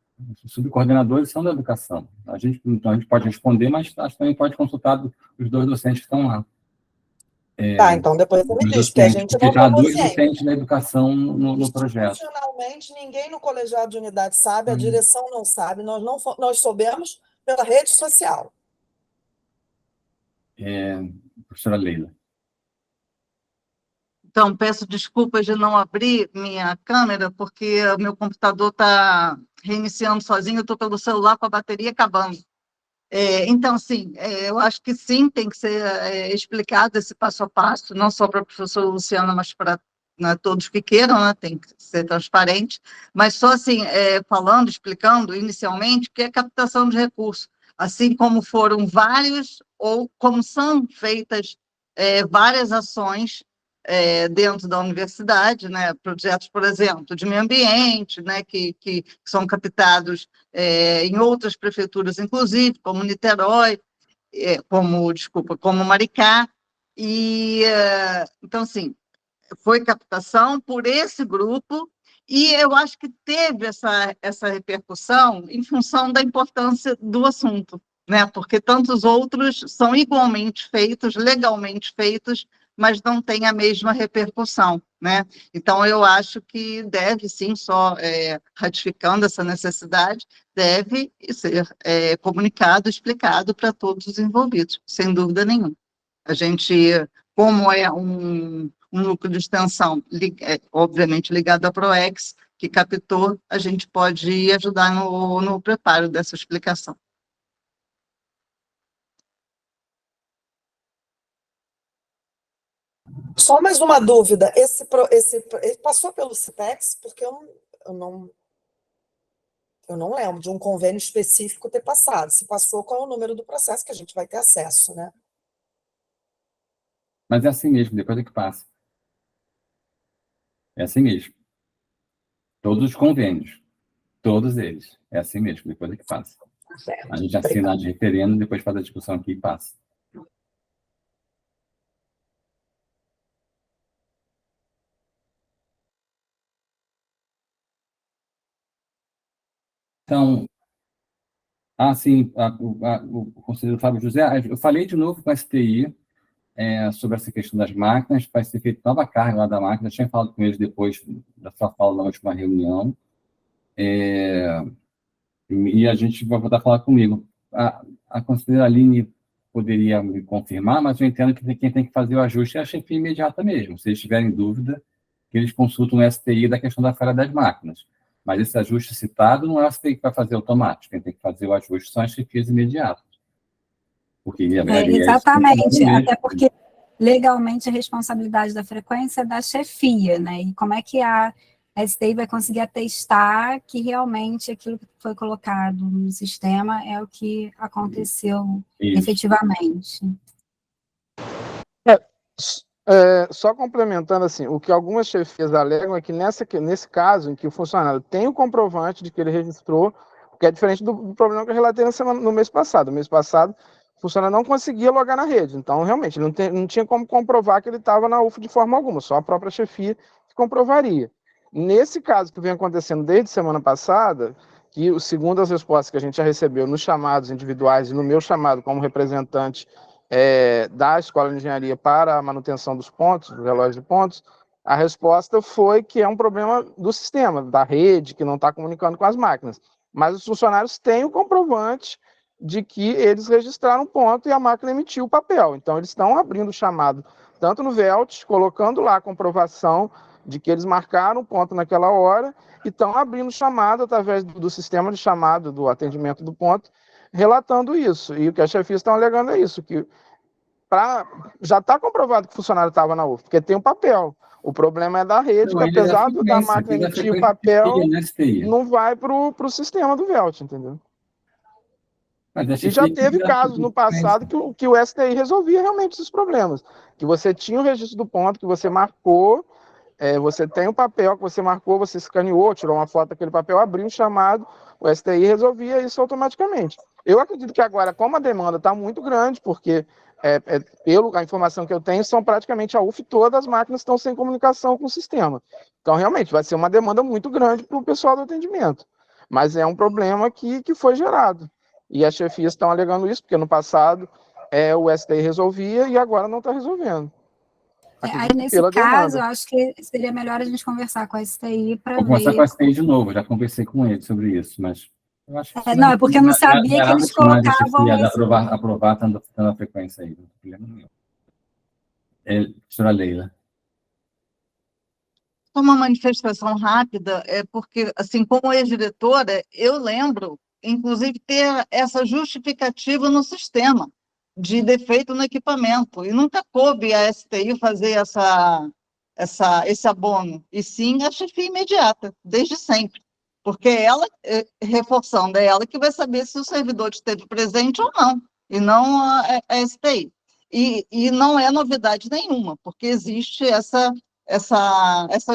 Os subcoordenadores são da educação. Então, a gente pode responder, mas também pode consultar os dois docentes que estão lá. Tá, então depois você me diz, porque a gente não há dois ciente. docentes da educação no projeto. Institucionalmente, ninguém no colegiado de unidade sabe, a direção não sabe, nós soubemos pela rede social. Professora Leila. Então, peço desculpas de não abrir minha câmera, porque o meu computador está reiniciando sozinho, eu estou pelo celular com a bateria acabando. Então, sim, eu acho que sim, tem que ser explicado esse passo a passo, não só para a professora Luciana, mas para todos que queiram, né, tem que ser transparente, mas só assim, explicando inicialmente o que é captação de recursos, assim como foram vários, ou como são feitas várias ações dentro da universidade, né, projetos, por exemplo, de meio ambiente, né, que são captados em outras prefeituras, inclusive, como Niterói, como Maricá, e, então, assim, foi captação por esse grupo, e eu acho que teve essa repercussão em função da importância do assunto, né, porque tantos outros são igualmente feitos, legalmente feitos, mas não tem a mesma repercussão, né? Então, eu acho que deve, sim, só ratificando essa necessidade, deve ser comunicado, explicado para todos os envolvidos, sem dúvida nenhuma. A gente, como é um núcleo de extensão, obviamente ligado à PROEX, que captou, a gente pode ajudar no preparo dessa explicação. Só mais uma dúvida, ele passou pelo CIPEX, porque eu não lembro de um convênio específico ter passado. Se passou, qual é o número do processo que a gente vai ter acesso, né? Mas é assim mesmo, depois é que passa. É assim mesmo. Todos os convênios, todos eles. É assim mesmo, depois é que passa. A gente assina de referendo, depois faz a discussão aqui e passa. Então, sim, o conselheiro Fábio José, eu falei de novo com a STI sobre essa questão das máquinas, vai ser feita nova carga lá da máquina, eu tinha falado com eles depois da sua fala na última reunião, e a gente vai voltar a falar comigo. A conselheira Aline poderia me confirmar, mas eu entendo que quem tem que fazer o ajuste é a chefia imediata mesmo. Se eles tiverem dúvida, que eles consultam o STI da questão da falha das máquinas. Mas esse ajuste citado não é o STI que vai fazer automático. Quem tem que fazer o ajuste são as chefias imediatas. Porque, exatamente, até porque legalmente a responsabilidade da frequência é da chefia, né? E como é que a STI vai conseguir atestar que realmente aquilo que foi colocado no sistema é o que aconteceu efetivamente? Só complementando, assim, o que algumas chefias alegam é que nesse caso, em que o funcionário tem o comprovante de que ele registrou, que é diferente do problema que eu relatei no mês passado. No mês passado, o funcionário não conseguia logar na rede, então, realmente, não tinha como comprovar que ele estava na UF de forma alguma, só a própria chefia que comprovaria. Nesse caso que vem acontecendo desde semana passada, que, segundo as respostas que a gente já recebeu nos chamados individuais e no meu chamado como representante da Escola de Engenharia para a manutenção dos pontos, do relógio de pontos, a resposta foi que é um problema do sistema, da rede, que não está comunicando com as máquinas. Mas os funcionários têm o comprovante de que eles registraram ponto e a máquina emitiu o papel. Então, eles estão abrindo o chamado, tanto no VELT, colocando lá a comprovação de que eles marcaram o ponto naquela hora, e estão abrindo o chamado através do sistema de chamado do atendimento do ponto, relatando isso. E o que as chefias estão alegando é isso, que já está comprovado que o funcionário estava na UF, porque tem um papel. O problema é da rede, que apesar da máquina emitir o papel, não vai para o sistema do VELT, entendeu? E já teve casos no passado que o STI resolvia realmente esses problemas. Que você tinha o registro do ponto, que você marcou, você tem o papel que você marcou, você escaneou, tirou uma foto daquele papel, abriu um chamado, o STI resolvia isso automaticamente. Eu acredito que agora, como a demanda está muito grande, porque, pela informação que eu tenho, são praticamente a UF todas as máquinas estão sem comunicação com o sistema. Então, realmente, vai ser uma demanda muito grande para o pessoal do atendimento. Mas é um problema que foi gerado. E as chefias estão alegando isso, porque no passado o STI resolvia e agora não está resolvendo. Aí, nesse caso, eu acho que seria melhor a gente conversar com a STI para ver... Vou conversar com a STI de novo, já conversei com ele sobre isso, mas... Eu acho que não, é porque eu não sabia que eles colocavam... Aprovar tanto a frequência aí, não tem problema nenhum. Professora Leila. Uma manifestação rápida, porque, assim, como ex-diretora, eu lembro, inclusive, ter essa justificativa no sistema de defeito no equipamento, e nunca coube a STI fazer esse abono, e sim a chefia imediata, desde sempre, porque ela, reforçando, é ela que vai saber se o servidor esteve presente ou não, e não a STI. E não é novidade nenhuma, porque existe essa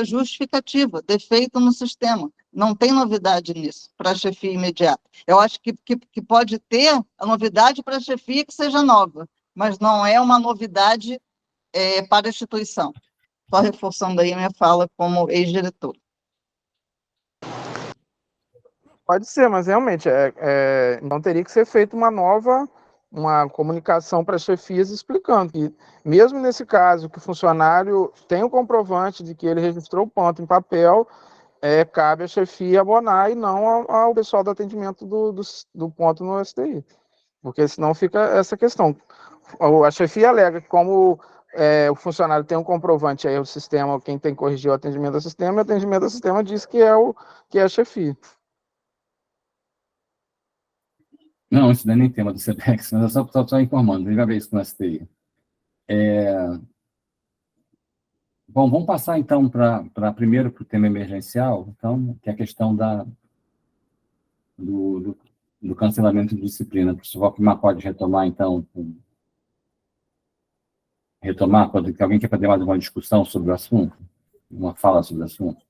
justificativa, defeito no sistema. Não tem novidade nisso, para a chefia imediata. Eu acho que pode ter a novidade para a chefia que seja nova, mas não é uma novidade para a instituição. Só reforçando aí a minha fala como ex-diretora. Pode ser, mas realmente, então teria que ser feita uma comunicação para as chefias explicando que, mesmo nesse caso, que o funcionário tem o comprovante de que ele registrou o ponto em papel, cabe à chefia abonar e não ao pessoal do atendimento do ponto no STI. Porque senão fica essa questão. A chefia alega que como o funcionário tem um comprovante aí, o sistema, quem tem que corrigir o atendimento do sistema, e o atendimento do sistema diz que é a chefia. Não, isso não é nem tema do CPEX, mas eu só informando, ele vai ver isso com o STI. Bom, vamos passar então primeiro para o tema emergencial, então, que é a questão do cancelamento de disciplina. O professor Valquimar pode retomar, então, que alguém quer fazer mais uma discussão sobre o assunto? Uma fala sobre o assunto?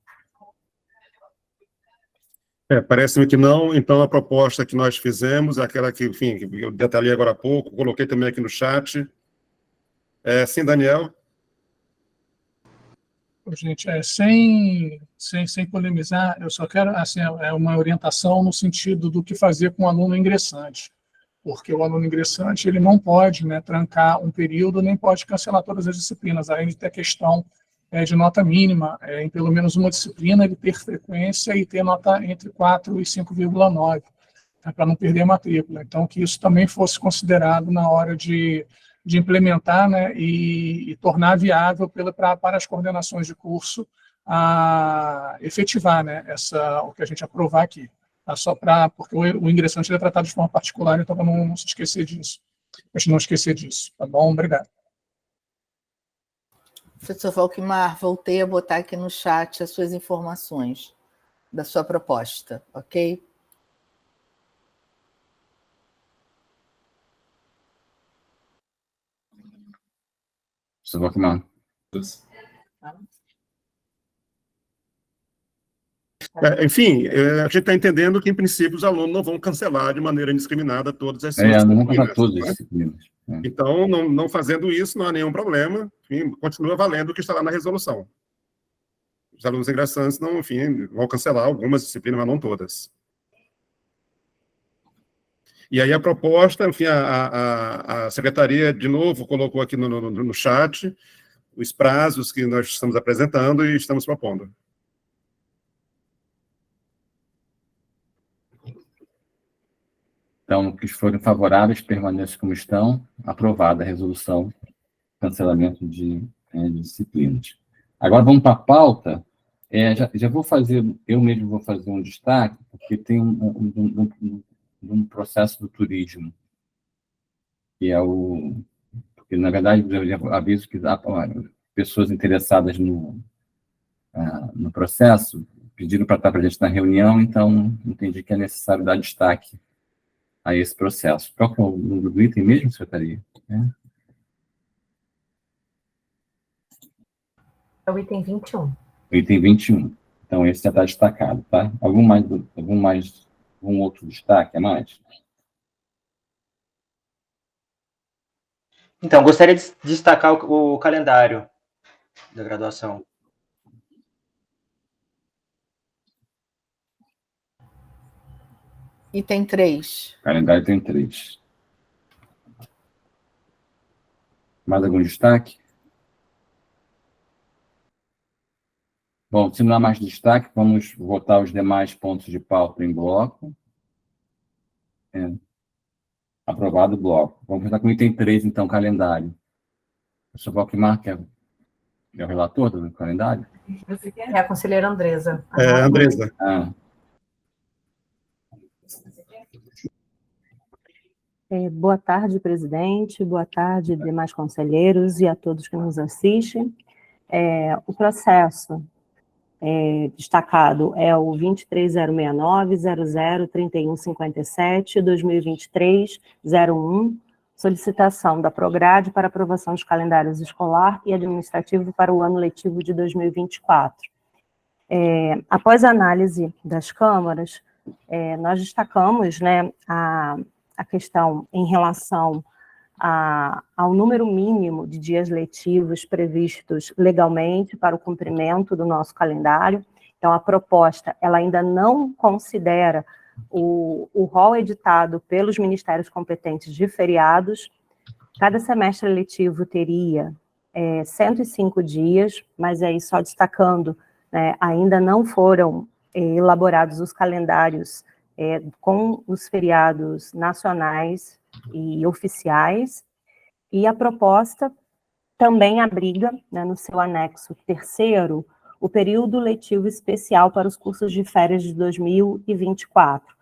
Parece-me que não, então a proposta que nós fizemos, aquela que, enfim, que eu detalhei agora há pouco, coloquei também aqui no chat. Sim, Daniel? Gente, sem polemizar, eu só quero assim, uma orientação no sentido do que fazer com o aluno ingressante, porque o aluno ingressante ele não pode, né, trancar um período, nem pode cancelar todas as disciplinas, além de ter a questão de nota mínima, em pelo menos uma disciplina, ele ter frequência e ter nota entre 4 e 5,9, para não perder a matrícula. Então, que isso também fosse considerado na hora de implementar, né, e tornar viável para as coordenações de curso a efetivar, né, o que a gente aprovar aqui. Tá? Porque o ingressante ele é tratado de forma particular, então para não se esquecer disso. A gente não esquecer disso, tá bom? Obrigado. Professor Valquimar, voltei a botar aqui no chat as suas informações da sua proposta, ok? Professor Valquimar. Enfim, a gente está entendendo que, em princípio, os alunos não vão cancelar de maneira indiscriminada todas as suas não vão cancelar todas as disciplinas. Então, não fazendo isso, não há nenhum problema. Enfim, continua valendo o que está lá na resolução. Os alunos ingressantes não, enfim, vão cancelar algumas disciplinas, mas não todas. E aí a proposta, enfim, a secretaria, de novo, colocou aqui no chat os prazos que nós estamos apresentando e estamos propondo. Então, que forem favoráveis, permaneçam como estão. Aprovada a resolução, cancelamento de disciplinas. Agora vamos para a pauta. Já vou fazer, eu mesmo vou fazer um destaque, porque tem um processo do turismo, que é porque, na verdade, eu já aviso que pessoas interessadas no processo pediram para estar presente na reunião, então entendi que é necessário dar destaque a esse processo. Qual que é o número do item mesmo, secretaria? É o item 21. O item 21. Então, esse já está destacado, tá? Algum outro destaque a mais? Então, gostaria de destacar o calendário da graduação. Item 3. Calendário tem 3. Mais algum destaque? Bom, se não há mais destaque, vamos votar os demais pontos de pauta em bloco. Aprovado o bloco. Vamos começar com o item 3, então, calendário. O professor Valquimar, que é o relator do calendário? É a conselheira Andresa. Andresa. Boa tarde, presidente. Boa tarde, demais conselheiros e a todos que nos assistem. O processo destacado é o 23069-003157-2023-01, solicitação da Prograde para aprovação dos calendários escolar e administrativo para o ano letivo de 2024. Após a análise das câmaras, nós destacamos, né, a questão em relação ao número mínimo de dias letivos previstos legalmente para o cumprimento do nosso calendário. Então, a proposta, ela ainda não considera o rol editado pelos ministérios competentes de feriados. Cada semestre letivo teria 105 dias, mas aí só destacando, ainda não foram elaborados os calendários com os feriados nacionais e oficiais, e a proposta também abriga, né, no seu anexo 3º, o período letivo especial para os cursos de férias de 2024.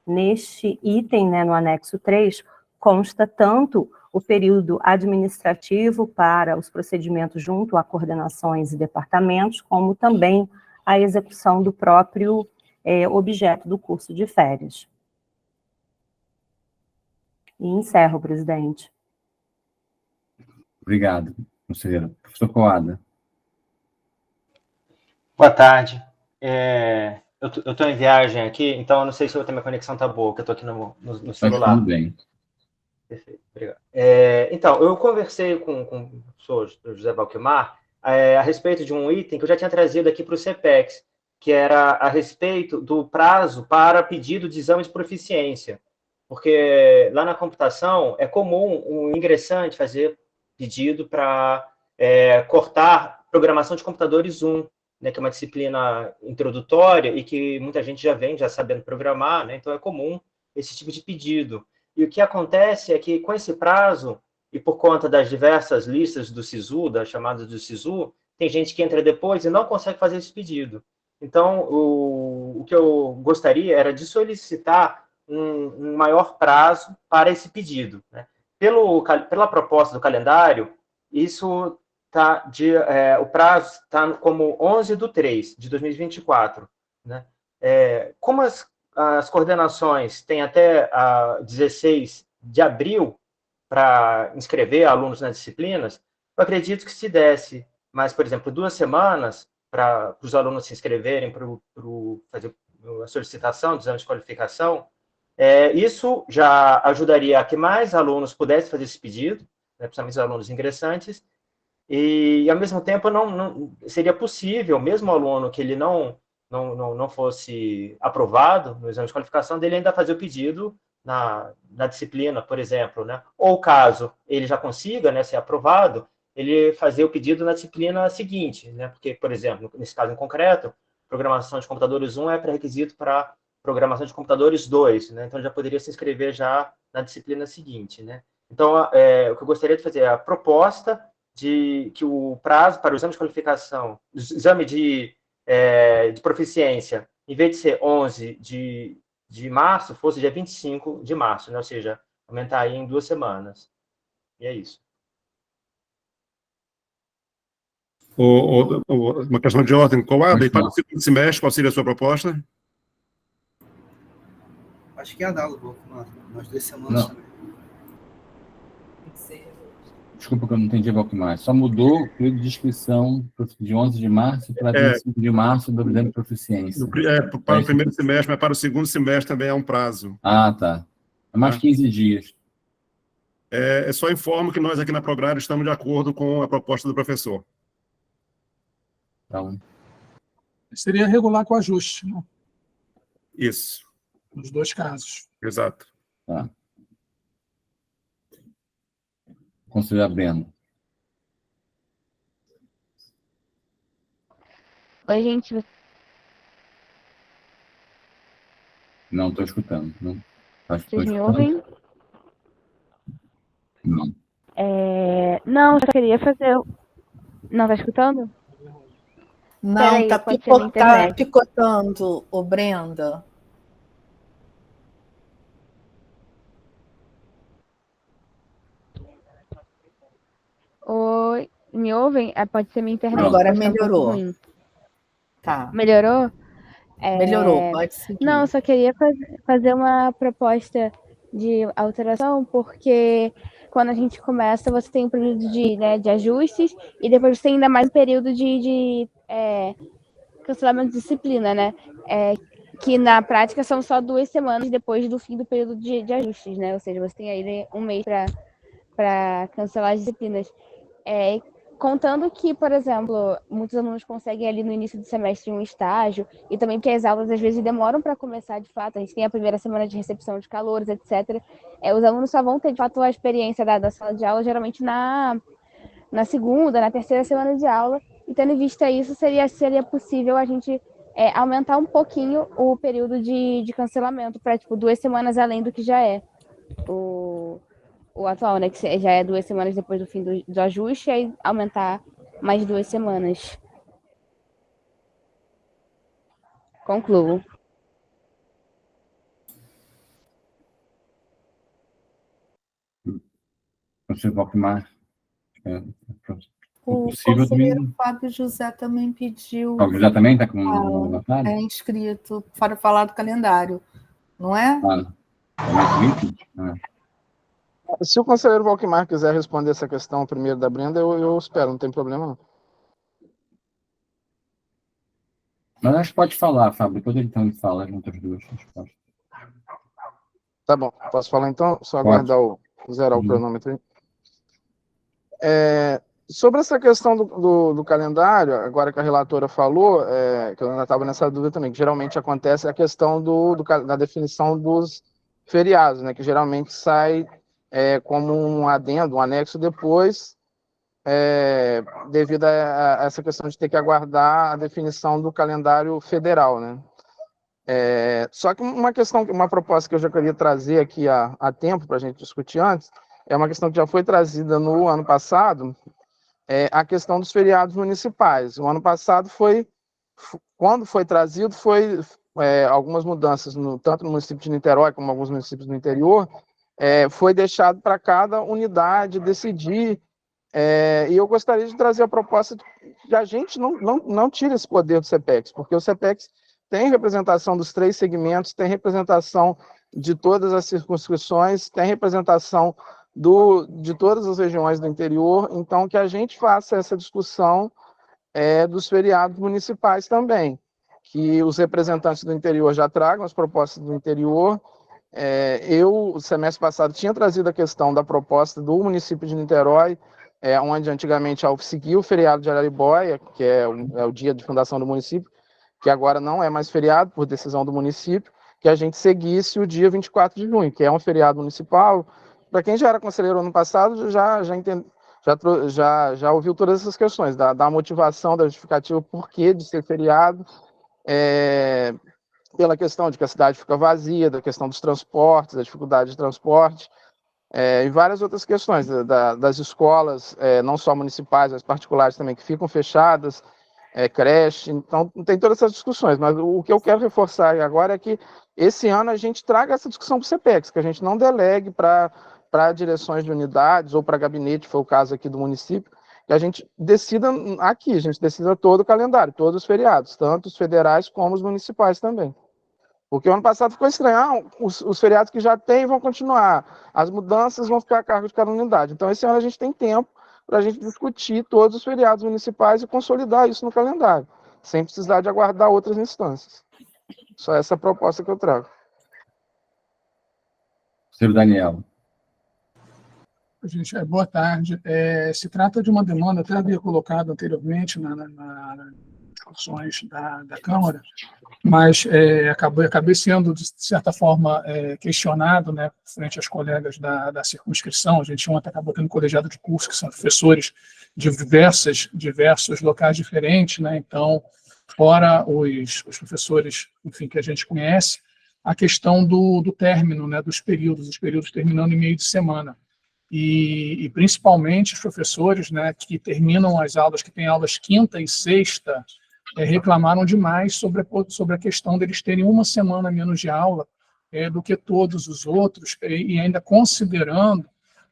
Neste item, né, no anexo 3, consta tanto o período administrativo para os procedimentos junto a coordenações e departamentos, como também a execução do próprio objeto do curso de férias. E encerro, presidente. Obrigado, conselheira. Professor Coada. Boa tarde. Eu estou em viagem aqui, então eu não sei se minha conexão está boa, porque eu estou aqui no celular. Tudo bem. Perfeito, obrigado. Então, eu conversei com o professor José Valquimar a respeito de um item que eu já tinha trazido aqui para o CPEX, que era a respeito do prazo para pedido de exame de proficiência. Porque lá na computação é comum um ingressante fazer pedido para cortar programação de computadores 1, né, que é uma disciplina introdutória e que muita gente já vem já sabendo programar, né, então é comum esse tipo de pedido. E o que acontece é que com esse prazo, e por conta das diversas listas do SISU, das chamadas do SISU, tem gente que entra depois e não consegue fazer esse pedido. Então, o que eu gostaria era de solicitar um maior prazo para esse pedido, né? Pela proposta do calendário, isso o prazo está como 11/3/2024, né? Como as coordenações têm até 16 de abril para inscrever alunos nas disciplinas, eu acredito que se desse mais, por exemplo, 2 semanas para os alunos se inscreverem para fazer a solicitação do exame de qualificação, isso já ajudaria a que mais alunos pudessem fazer esse pedido, né, principalmente os alunos ingressantes, e, ao mesmo tempo, não seria possível, mesmo o aluno que ele não fosse aprovado no exame de qualificação, dele ainda fazer o pedido na disciplina, por exemplo, né? Ou caso ele já consiga, né, ser aprovado, ele fazer o pedido na disciplina seguinte, né? Porque, por exemplo, nesse caso em concreto, programação de computadores 1 é pré-requisito para programação de computadores 2, né? Então, já poderia se inscrever já na disciplina seguinte, né? Então, o que eu gostaria de fazer é a proposta de que o prazo para o exame de qualificação, exame de proficiência, em vez de ser 11 de março, fosse dia 25 de março, né? Ou seja, aumentar aí em 2 semanas. E é isso. Uma questão de ordem, Coab, e para o segundo semestre, qual seria a sua proposta? Acho que é análogo, umas 2 semanas também. Desculpa que eu não entendi mais. Só mudou o período de inscrição de 11 de março para 25 de março do exame de proficiência. Para o primeiro semestre, mas para o segundo semestre também é um prazo. Ah, tá. É mais 15 dias. Só informo que nós aqui na Prograde estamos de acordo com a proposta do professor. Então, seria regular com ajuste, né? Isso. Nos 2 casos. Exato. Tá. Conselheira Brenda. Oi, gente. Não estou escutando. Não. Vocês me ouvem? Não. Não, só queria fazer... Não, tá escutando? Não, Peraí, tá pode ser minha internet. picotando, ô Brenda. Oi, me ouvem? Pode ser minha internet. Agora pode estar um pouco melhorou. ruim. Tá. Melhorou? Melhorou, pode seguir. Não, só queria fazer uma proposta de alteração, porque quando a gente começa, você tem um período de ajustes, e depois você tem ainda mais um período de cancelamento de disciplina, né? Que na prática são só 2 semanas depois do fim do período de ajustes, né? Ou seja, você tem aí um mês para cancelar as disciplinas. Contando que, por exemplo, muitos alunos conseguem ali no início do semestre um estágio, e também porque as aulas às vezes demoram para começar de fato, a gente tem a primeira semana de recepção de calouros, etc. Os alunos só vão ter de fato a experiência da sala de aula geralmente na segunda, na terceira semana de aula, e tendo em vista isso, seria possível a gente aumentar um pouquinho o período de cancelamento para 2 semanas além do que já é o atual, né, que já é 2 semanas depois do fim do ajuste, e aí aumentar mais 2 semanas. Concluo. Você volta mais. O possível conselheiro também. Fábio José também pediu. Fábio José também está com É inscrito para falar do calendário, não é? Se o conselheiro Valquimar quiser responder essa questão primeiro da Brenda, eu espero, não tem problema não. Mas acho que pode falar, Fábio. Depois ele então fala junto as duas respostas. Tá bom, posso falar então? Só aguardar zerar o cronômetro aí. Sobre essa questão do calendário, agora que a relatora falou, que eu ainda estava nessa dúvida também, que geralmente acontece a questão da definição dos feriados, né, que geralmente sai como um adendo, um anexo depois, devido a essa questão de ter que aguardar a definição do calendário federal, né. Só que uma proposta que eu já queria trazer aqui há tempo para a gente discutir antes, é uma questão que já foi trazida no ano passado, a questão dos feriados municipais. O ano passado quando foi trazido, algumas mudanças, tanto no município de Niterói como alguns municípios do interior, foi deixado para cada unidade decidir, e eu gostaria de trazer a proposta de que a gente não tire esse poder do CEPEX, porque o CEPEX tem representação dos 3 segmentos, tem representação de todas as circunscrições, tem representação de todas as regiões do interior, então que a gente faça essa discussão dos feriados municipais também, que os representantes do interior já tragam as propostas do interior. Eu, semestre passado, tinha trazido a questão da proposta do município de Niterói, onde antigamente a UF seguia o feriado de Araribóia, que é o dia de fundação do município, que agora não é mais feriado por decisão do município, que a gente seguisse o dia 24 de junho, que é um feriado municipal. Para quem já era conselheiro ano passado, já ouviu todas essas questões, da motivação, da justificativa, porquê de ser feriado, pela questão de que a cidade fica vazia, da questão dos transportes, da dificuldade de transporte, e várias outras questões, das escolas, não só municipais, mas particulares também, que ficam fechadas, creche, então tem todas essas discussões, mas o que eu quero reforçar agora é que esse ano a gente traga essa discussão para o CEPEX, que a gente não delegue para direções de unidades ou para gabinete, foi o caso aqui do município, que a gente decida aqui, a gente decida todo o calendário, todos os feriados, tanto os federais como os municipais também. Porque o ano passado ficou estranho, os feriados que já tem vão continuar, as mudanças vão ficar a cargo de cada unidade. Então, esse ano a gente tem tempo para a gente discutir todos os feriados municipais e consolidar isso no calendário, sem precisar de aguardar outras instâncias. Só essa proposta que eu trago. Senhor Daniel. Gente, boa tarde. Se trata de uma demanda, até havia colocado anteriormente nas discussões da Câmara, mas acabei sendo, de certa forma, questionado, né, frente aos colegas da circunscrição. A gente ontem acabou tendo um colegiado de curso, que são professores de diversos locais diferentes, né, então, fora os professores, enfim, que a gente conhece, a questão do término, né, dos períodos, os períodos terminando em meio de semana. E principalmente os professores, né, que terminam as aulas, que têm aulas quinta e sexta, reclamaram demais sobre a questão deles terem uma semana menos de aula do que todos os outros, e ainda considerando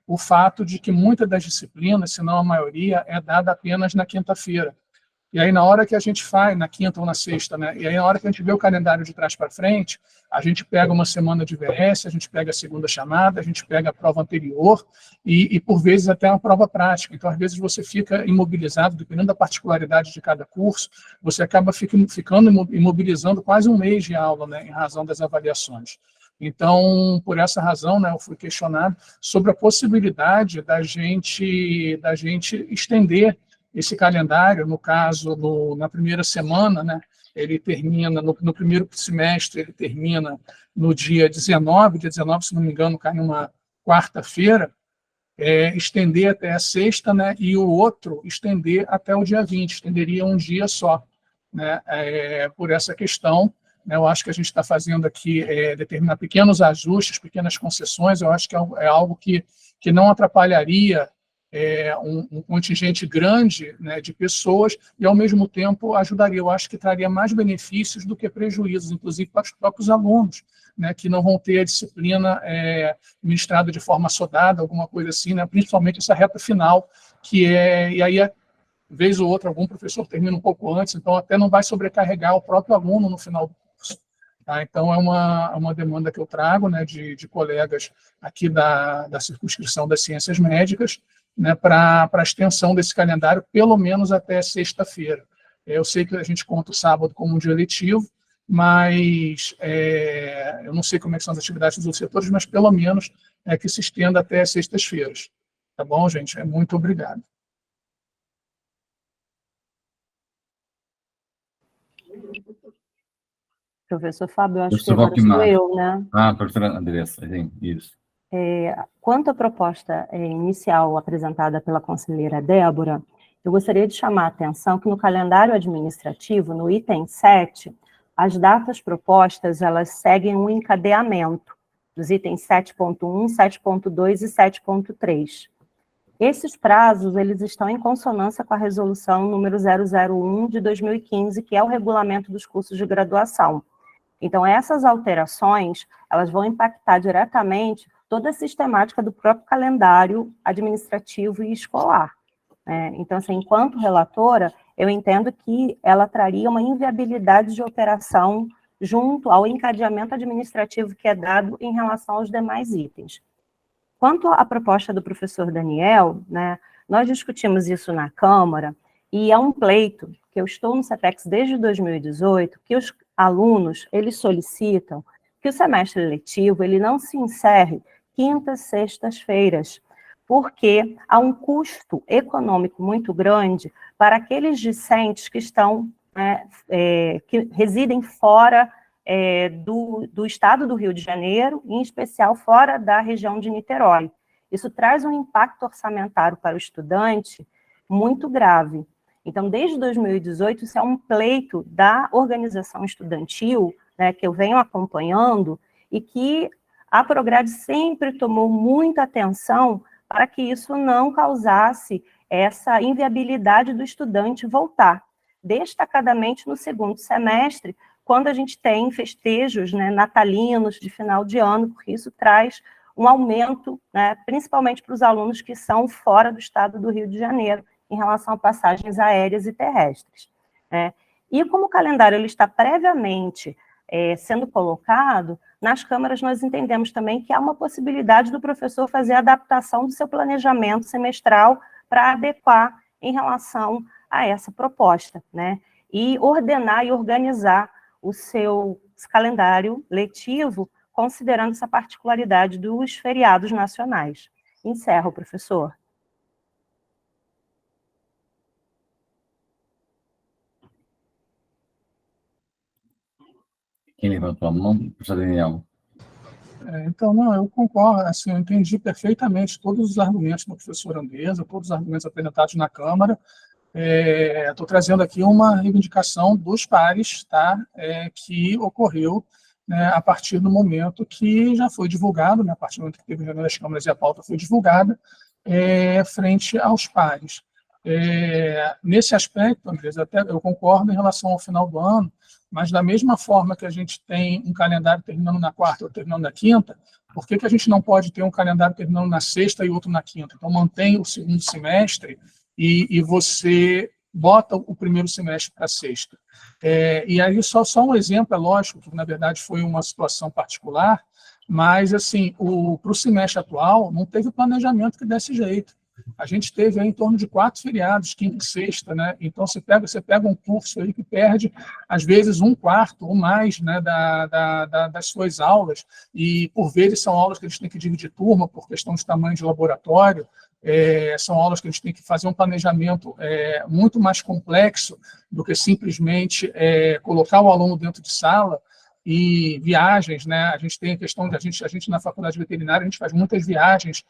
o fato de que muitas das disciplinas, se não a maioria, é dada apenas na quinta-feira. E aí, na hora que a gente faz, na quinta ou na sexta, né? E aí, na hora que a gente vê o calendário de trás para frente, a gente pega uma semana de VS, a gente pega a segunda chamada, a gente pega a prova anterior e por vezes, até uma prova prática. Então, às vezes, você fica imobilizado, dependendo da particularidade de cada curso, você acaba ficando imobilizando quase um mês de aula, né? Em razão das avaliações. Então, por essa razão, né, eu fui questionado sobre a possibilidade da gente estender esse calendário, no caso, na primeira semana, né, ele termina, no primeiro semestre, ele termina no dia 19, se não me engano, cai numa quarta-feira, estender até a sexta, né, e o outro estender até o dia 20, estenderia um dia só, né, por essa questão, né, eu acho que a gente está fazendo aqui, determinar pequenos ajustes, pequenas concessões, eu acho que é algo que não atrapalharia um contingente grande, né, de pessoas e, ao mesmo tempo, ajudaria. Eu acho que traria mais benefícios do que prejuízos, inclusive para os próprios alunos, né, que não vão ter a disciplina ministrada de forma assodada, alguma coisa assim, né, principalmente essa reta final, e aí, vez ou outra, algum professor termina um pouco antes, então até não vai sobrecarregar o próprio aluno no final do curso. Tá? Então, é uma demanda que eu trago, né, de colegas aqui da circunscrição das ciências médicas, né, para a extensão desse calendário, pelo menos até sexta-feira. Eu sei que a gente conta o sábado como um dia letivo, mas eu não sei como é que são as atividades dos outros setores, mas pelo menos que se estenda até sextas-feiras. Tá bom, gente? Muito obrigado. Professor Fábio, eu acho que Professor agora sou Valquimar. eu, né? Professora Andressa, sim, isso. Quanto à proposta inicial apresentada pela conselheira Débora, eu gostaria de chamar a atenção que no calendário administrativo, no item 7, as datas propostas, elas seguem um encadeamento dos itens 7.1, 7.2 e 7.3. Esses prazos, eles estão em consonância com a resolução número 001 de 2015, que é o regulamento dos cursos de graduação. Então, essas alterações, elas vão impactar diretamente toda a sistemática do próprio calendário administrativo e escolar. Então, assim, enquanto relatora, eu entendo que ela traria uma inviabilidade de operação junto ao encadeamento administrativo que é dado em relação aos demais itens. Quanto à proposta do professor Daniel, né, nós discutimos isso na Câmara, e é um pleito que eu estou no CEPEX desde 2018, que os alunos, eles solicitam que o semestre letivo, ele não se encerre quintas, sextas-feiras, porque há um custo econômico muito grande para aqueles discentes que estão, que residem fora do estado do Rio de Janeiro, em especial fora da região de Niterói. Isso traz um impacto orçamentário para o estudante muito grave. Então, desde 2018, isso é um pleito da organização estudantil, né, que eu venho acompanhando, e que a Prograde sempre tomou muita atenção para que isso não causasse essa inviabilidade do estudante voltar, destacadamente no segundo semestre, quando a gente tem festejos, né, natalinos de final de ano, porque isso traz um aumento, né, principalmente para os alunos que são fora do estado do Rio de Janeiro, em relação a passagens aéreas e terrestres. E como o calendário ele está previamente sendo colocado, nas câmaras nós entendemos também que há uma possibilidade do professor fazer a adaptação do seu planejamento semestral para adequar em relação a essa proposta, né? E ordenar e organizar o seu calendário letivo, considerando essa particularidade dos feriados nacionais. Encerro, professor. Quem levantou a mão? Professor Daniel. Então, não, eu concordo, assim, eu entendi perfeitamente todos os argumentos da professora Andressa, todos os argumentos apresentados na Câmara. Estou trazendo aqui uma reivindicação dos pares, tá, que ocorreu, né, a partir do momento que já foi divulgado, né, a partir do momento que teve reunião das câmaras e a pauta foi divulgada, frente aos pares. Nesse aspecto, Andressa, até eu concordo em relação ao final do ano, mas da mesma forma que a gente tem um calendário terminando na quarta ou terminando na quinta, por que a gente não pode ter um calendário terminando na sexta e outro na quinta? Então, mantém o segundo semestre e você bota o primeiro semestre para a sexta. E aí, só um exemplo, é lógico que, na verdade, foi uma situação particular, mas, assim, para o semestre atual, não teve planejamento que desse jeito. A gente teve aí em torno de 4 feriados, quinta e sexta, né? Então, você pega um curso aí que perde, às vezes, 1/4 ou mais, né, das suas aulas, e, por vezes, são aulas que eles têm que dividir turma por questão de tamanho de laboratório, são aulas que a gente tem que fazer um planejamento muito mais complexo do que simplesmente colocar o aluno dentro de sala. E viagens, né? A gente tem a questão de a gente na faculdade veterinária, a gente faz muitas viagens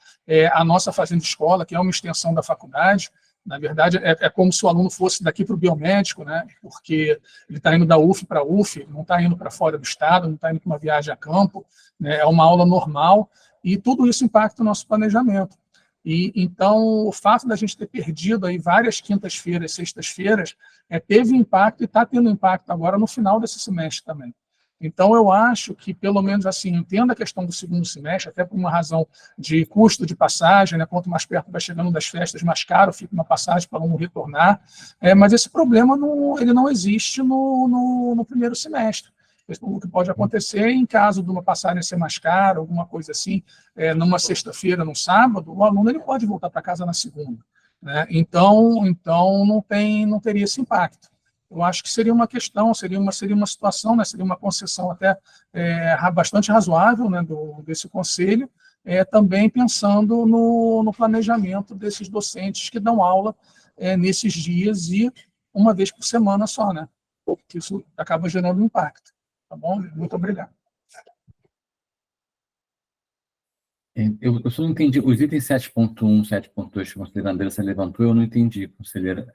à nossa fazenda escola, que é uma extensão da faculdade. Na verdade, é como se o aluno fosse daqui para o biomédico, né? Porque ele está indo da UF para a UF, não está indo para fora do estado, não está indo para uma viagem a campo, né? É uma aula normal, e tudo isso impacta o nosso planejamento. Então, o fato da gente ter perdido aí várias quintas-feiras, sextas-feiras, teve impacto e está tendo impacto agora no final desse semestre também. Então, eu acho que, pelo menos assim, entendo a questão do segundo semestre, até por uma razão de custo de passagem, né? Quanto mais perto vai chegando das festas, mais caro fica uma passagem para não retornar, mas esse problema ele não existe no primeiro semestre. O que pode acontecer em caso de uma passagem ser mais cara, alguma coisa assim, numa sexta-feira, num sábado, o aluno ele pode voltar para casa na segunda, né? Então não teria esse impacto. Eu acho que seria uma questão, seria uma situação, né, seria uma concessão até bastante razoável, né, desse conselho, também pensando no planejamento desses docentes que dão aula nesses dias e uma vez por semana só, né? que isso acaba gerando um impacto. Tá bom? Muito obrigado. Eu só não entendi. Os itens 7.1, 7.2 que a conselheira Andressa levantou, eu não entendi, conselheira.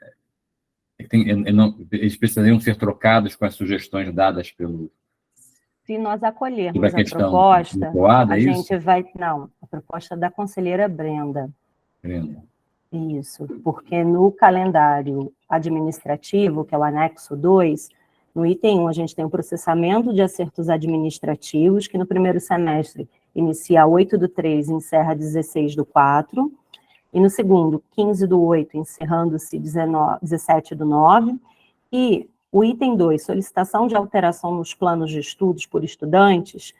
Eles precisariam ser trocados com as sugestões dadas pelo... Se nós acolhermos Sobre a a questão proposta, do Coada, a é gente isso? vai... Não, a proposta da conselheira Brenda. Brenda. Isso, porque no calendário administrativo, que é o anexo 2, no item 1 a gente tem o processamento de acertos administrativos, que no primeiro semestre inicia 8/3 e encerra 16/4, e no segundo, 15/8, encerrando-se 17/9, e o item 2, solicitação de alteração nos planos de estudos por estudantes,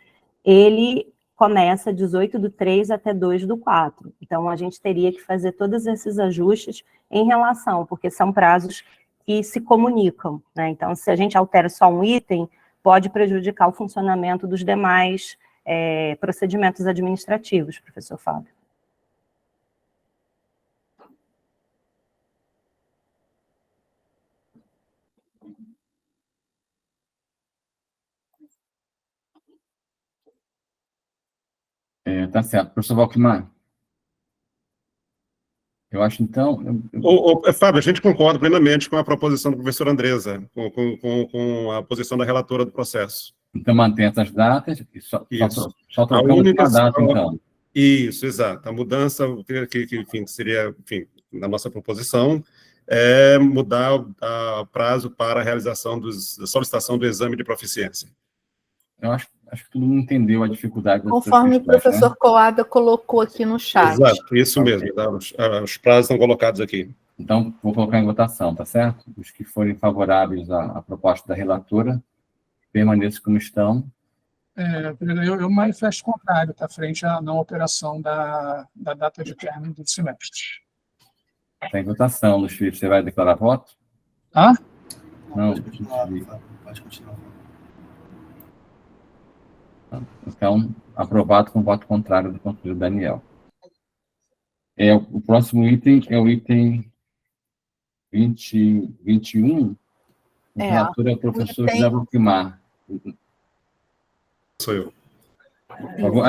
ele começa 18/3 até 2/4. Então, a gente teria que fazer todos esses ajustes em relação, porque são prazos que se comunicam, né? Então, se a gente altera só um item, pode prejudicar o funcionamento dos demais procedimentos administrativos, professor Fábio. Tá certo. Professor Valquimar, eu acho, então... Fábio, a gente concorda plenamente com a proposição do professor Andressa, com a posição da relatora do processo. Então, mantém essas datas, e só trocamos A única uma data, então. Isso, exato. A mudança, enfim, seria, enfim, na nossa proposição, é mudar o prazo para a realização da solicitação do exame de proficiência. Eu acho que todo mundo entendeu a dificuldade das Conforme o questões, professor né? Coada colocou aqui no chat. Exato, isso mesmo. Tá? Os prazos estão colocados aqui. Então, vou colocar em votação, tá certo? Os que forem favoráveis à proposta da relatora, permaneçam como estão. Eu manifesto contrário, tá, frente à não alteração da data de término do semestre. Está em votação, Luiz Felipe. Você vai declarar voto? Hã? Não. Pode continuar. Então, aprovado com voto contrário do conselheiro Daniel. O próximo item é o item 21. O relator é o professor José Valquimar. Sou eu.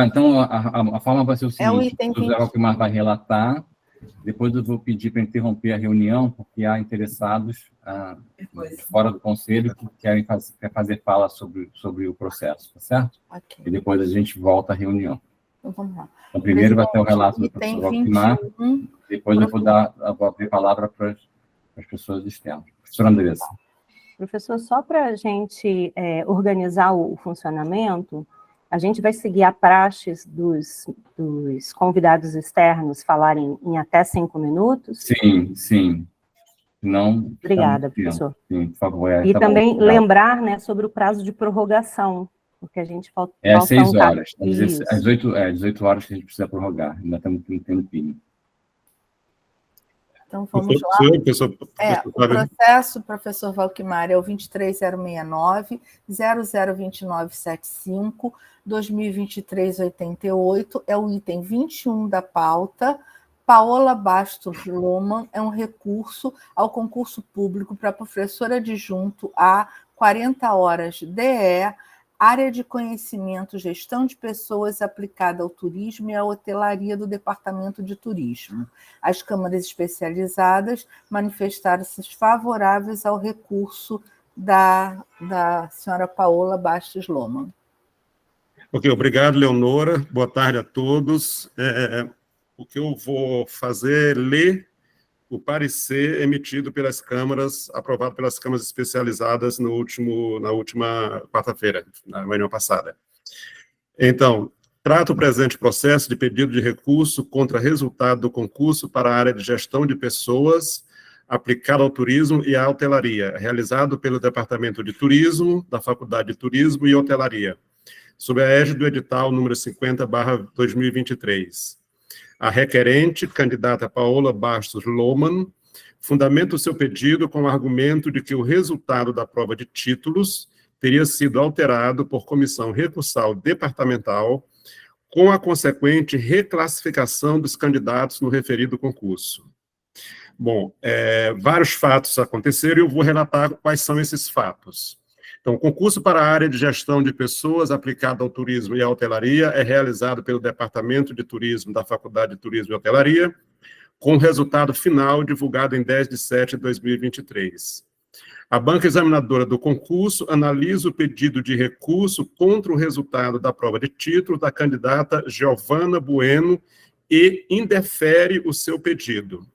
Então, a forma vai ser o seguinte: item o José Valquimar vai relatar, depois eu vou pedir para interromper a reunião, porque há interessados fora do conselho que querem fazer fala sobre o processo, tá certo? Okay. E depois a gente volta à reunião. Então, vamos lá. Então, primeiro vai ter o relato do professor Valquimar, depois eu vou abrir a palavra para as pessoas externas. Professora Andressa. Professor, só para a gente organizar o funcionamento, a gente vai seguir a praxe dos convidados externos falarem em até 5 minutos? Sim. Não. Obrigada, professor. Sim, por favor. E também lembrar, né, sobre o prazo de prorrogação, porque a gente falta... às 6 horas. Às 18 horas que a gente precisa prorrogar. Ainda estamos com um tempinho. Então, vamos lá. O processo, professor Valquimar, é o 23069-002975, 2023-88, é o item 21 da pauta. Paola Bastos Loman é um recurso ao concurso público para professor adjunto a 40 horas DE, área de conhecimento, gestão de pessoas aplicada ao turismo e à hotelaria do Departamento de Turismo. As câmaras especializadas manifestaram-se favoráveis ao recurso da senhora Paola Bastos Loman. Ok, obrigado, Leonora. Boa tarde a todos. O que eu vou fazer é ler o parecer emitido pelas câmaras, aprovado pelas câmaras especializadas na última quarta-feira, na reunião passada. Então, trata o presente processo de pedido de recurso contra resultado do concurso para a área de gestão de pessoas aplicado ao turismo e à hotelaria, realizado pelo Departamento de Turismo, da Faculdade de Turismo e Hotelaria, sob a égide do edital número 50/2023. A requerente, candidata Paola Bastos Loman, fundamenta o seu pedido com o argumento de que o resultado da prova de títulos teria sido alterado por comissão recursal departamental, com a consequente reclassificação dos candidatos no referido concurso. Bom, vários fatos aconteceram e eu vou relatar quais são esses fatos. Então, o concurso para a área de gestão de pessoas aplicado ao turismo e à hotelaria é realizado pelo Departamento de Turismo da Faculdade de Turismo e Hotelaria, com o resultado final divulgado em 10 de setembro de 2023. A banca examinadora do concurso analisa o pedido de recurso contra o resultado da prova de título da candidata Giovana Bueno e indefere o seu pedido.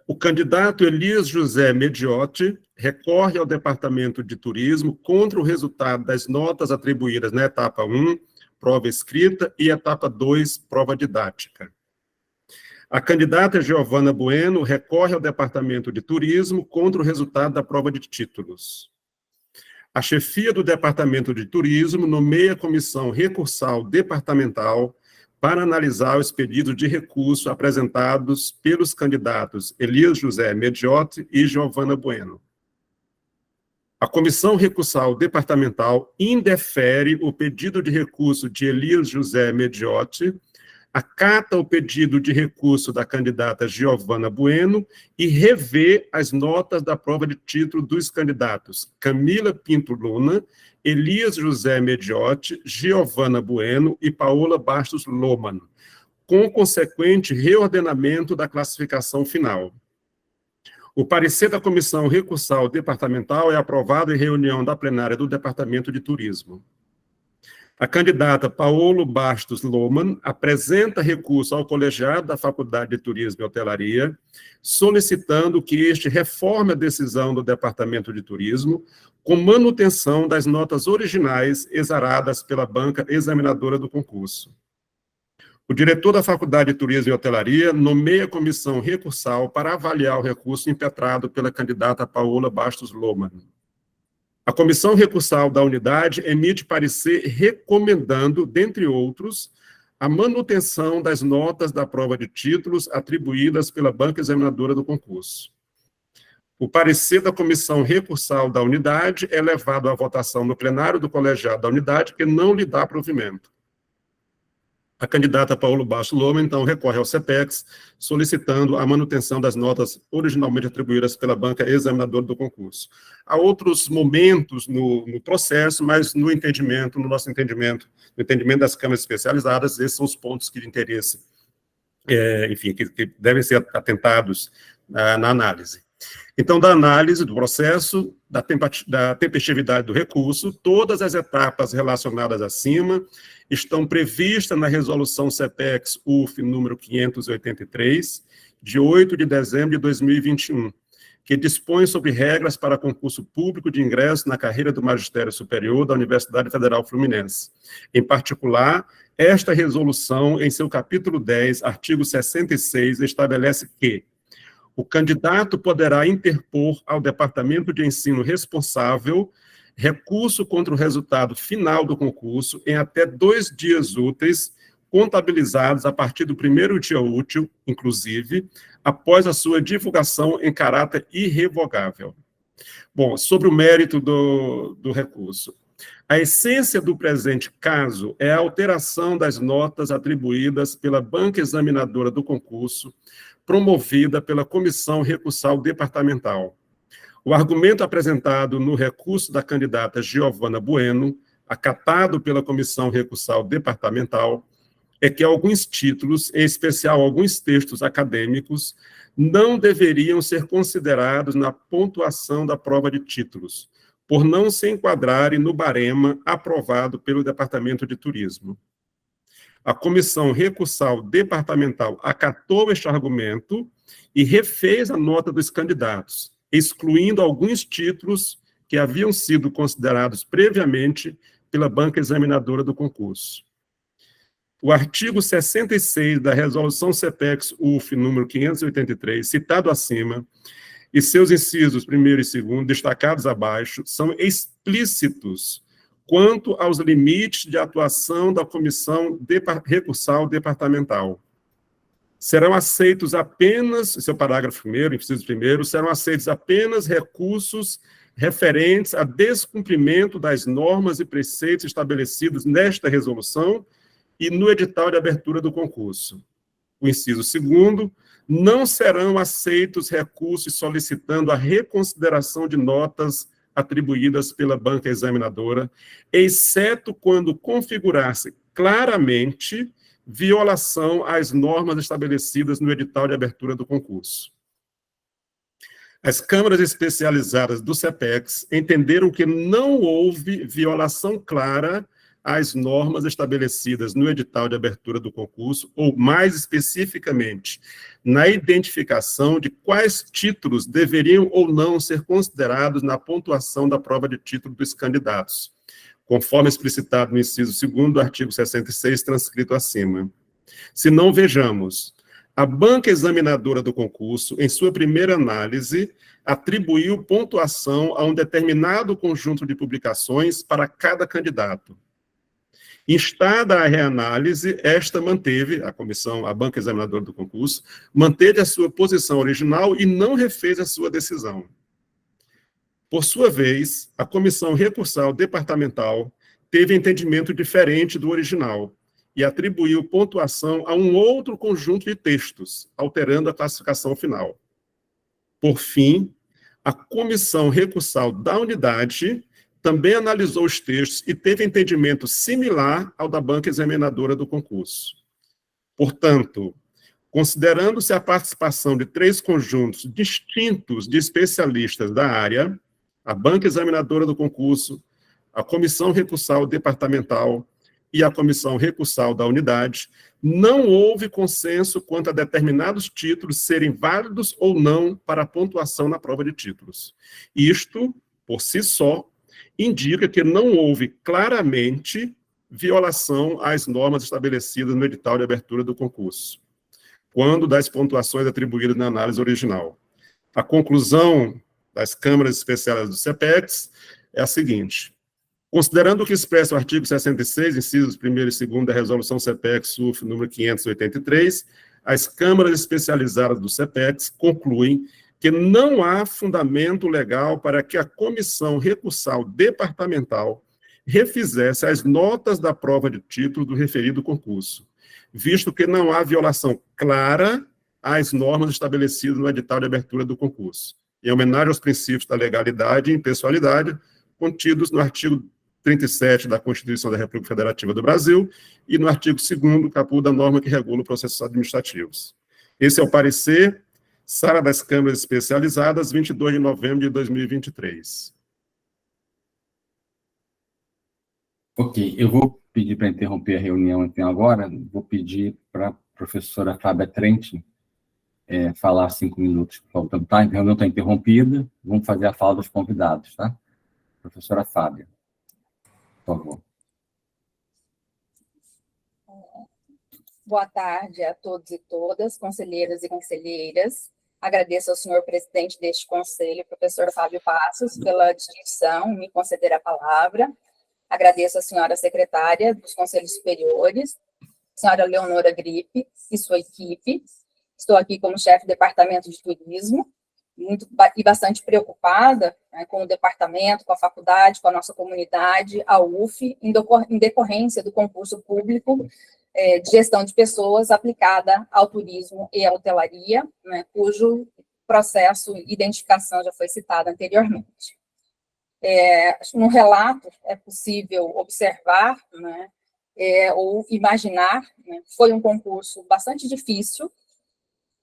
O candidato Elias José Mediotti recorre ao Departamento de Turismo contra o resultado das notas atribuídas na etapa 1, prova escrita, e etapa 2, prova didática. A candidata Giovana Bueno recorre ao Departamento de Turismo contra o resultado da prova de títulos. A chefia do Departamento de Turismo nomeia a comissão recursal departamental para analisar os pedidos de recurso apresentados pelos candidatos Elias José Mediotti e Giovana Bueno. A comissão recursal departamental indefere o pedido de recurso de Elias José Mediotti, acata o pedido de recurso da candidata Giovana Bueno e revê as notas da prova de título dos candidatos Camila Pinto Luna, Elias José Mediotti, Giovana Bueno e Paola Bastos Loman, com consequente reordenamento da classificação final. O parecer da comissão recursal departamental é aprovado em reunião da plenária do Departamento de Turismo. A candidata Paola Bastos Loman apresenta recurso ao colegiado da Faculdade de Turismo e Hotelaria, solicitando que este reforme a decisão do Departamento de Turismo com manutenção das notas originais exaradas pela banca examinadora do concurso. O diretor da Faculdade de Turismo e Hotelaria nomeia a comissão recursal para avaliar o recurso impetrado pela candidata Paola Bastos Loman. A comissão recursal da unidade emite parecer recomendando, dentre outros, a manutenção das notas da prova de títulos atribuídas pela banca examinadora do concurso. O parecer da comissão recursal da unidade é levado à votação no plenário do colegiado da unidade, que não lhe dá provimento. A candidata Paola Bastos Loman, então, recorre ao CEPEX, solicitando a manutenção das notas originalmente atribuídas pela banca examinadora do concurso. Há outros momentos no processo, mas no nosso entendimento, no entendimento das câmaras especializadas, esses são os pontos de interesse, enfim, que devem ser atentados na análise. Então, da análise do processo, da tempestividade do recurso, todas as etapas relacionadas acima estão previstas na resolução CEPEX-UF número 583, de 8 de dezembro de 2021, que dispõe sobre regras para concurso público de ingresso na carreira do magistério superior da Universidade Federal Fluminense. Em particular, esta resolução, em seu capítulo 10, artigo 66, estabelece que o candidato poderá interpor ao Departamento de Ensino responsável recurso contra o resultado final do concurso em até 2 dias úteis, contabilizados a partir do primeiro dia útil, inclusive, após a sua divulgação em caráter irrevogável. Bom, sobre o mérito do recurso. A essência do presente caso é a alteração das notas atribuídas pela banca examinadora do concurso, promovida pela Comissão Recursal Departamental. O argumento apresentado no recurso da candidata Giovana Bueno, acatado pela Comissão Recursal Departamental, é que alguns títulos, em especial alguns textos acadêmicos, não deveriam ser considerados na pontuação da prova de títulos, por não se enquadrarem no barema aprovado pelo Departamento de Turismo. A Comissão Recursal Departamental acatou este argumento e refez a nota dos candidatos, excluindo alguns títulos que haviam sido considerados previamente pela banca examinadora do concurso. O artigo 66 da Resolução CEPEX-UF número 583, citado acima, e seus incisos 1º e 2º, destacados abaixo, são explícitos quanto aos limites de atuação da Comissão Recursal Departamental. Serão aceitos apenas, esse é o parágrafo 1º, inciso 1º, serão aceitos apenas recursos referentes a descumprimento das normas e preceitos estabelecidos nesta resolução e no edital de abertura do concurso. O inciso 2º, não serão aceitos recursos solicitando a reconsideração de notas atribuídas pela banca examinadora, exceto quando configurar-se claramente violação às normas estabelecidas no edital de abertura do concurso. As câmaras especializadas do CEPEX entenderam que não houve violação clara às normas estabelecidas no edital de abertura do concurso, ou, mais especificamente, na identificação de quais títulos deveriam ou não ser considerados na pontuação da prova de título dos candidatos, conforme explicitado no inciso 2º do artigo 66, transcrito acima. Se não, vejamos, a banca examinadora do concurso, em sua primeira análise, atribuiu pontuação a um determinado conjunto de publicações para cada candidato. Instada a reanálise, esta manteve, a banca examinadora do concurso, manteve a sua posição original e não refez a sua decisão. Por sua vez, a comissão recursal departamental teve entendimento diferente do original e atribuiu pontuação a um outro conjunto de textos, alterando a classificação final. Por fim, a comissão recursal da unidade também analisou os textos e teve entendimento similar ao da banca examinadora do concurso. Portanto, considerando-se a participação de 3 conjuntos distintos de especialistas da área, a banca examinadora do concurso, a comissão recursal departamental e a comissão recursal da unidade, não houve consenso quanto a determinados títulos serem válidos ou não para a pontuação na prova de títulos. Isto, por si só, indica que não houve claramente violação às normas estabelecidas no edital de abertura do concurso, quando das pontuações atribuídas na análise original. A conclusão das câmaras especiais do CEPEX é a seguinte: considerando o que expressa o artigo 66, incisos 1º e 2º da Resolução CEPEX-SUF número 583, as câmaras especializadas do CEPEX concluem que não há fundamento legal para que a comissão recursal departamental refizesse as notas da prova de título do referido concurso, visto que não há violação clara às normas estabelecidas no edital de abertura do concurso, em homenagem aos princípios da legalidade e impessoalidade contidos no artigo 37 da Constituição da República Federativa do Brasil e no artigo 2º, caput da norma que regula processos administrativos. Esse é o parecer, Sala das Câmaras Especializadas, 22 de novembro de 2023. Ok, eu vou pedir para interromper a reunião então agora, vou pedir para a professora Fábia Trenti falar 5 minutos, faltando, tá? A reunião está interrompida, vamos fazer a fala dos convidados, tá? Professora Fábia, por favor. Boa tarde a todos e todas, conselheiros e conselheiras. Agradeço ao senhor presidente deste conselho, professor Fábio Passos, pela distinção, me conceder a palavra. Agradeço à senhora secretária dos Conselhos Superiores, senhora Leonora Gripe e sua equipe. Estou aqui como chefe do Departamento de Turismo, e bastante preocupada, né, com o departamento, com a faculdade, com a nossa comunidade, a UF, em decorrência do concurso público de gestão de pessoas aplicada ao turismo e à hotelaria, né, cujo processo de identificação já foi citado anteriormente. No relato é possível observar, né, ou imaginar, né, foi um concurso bastante difícil,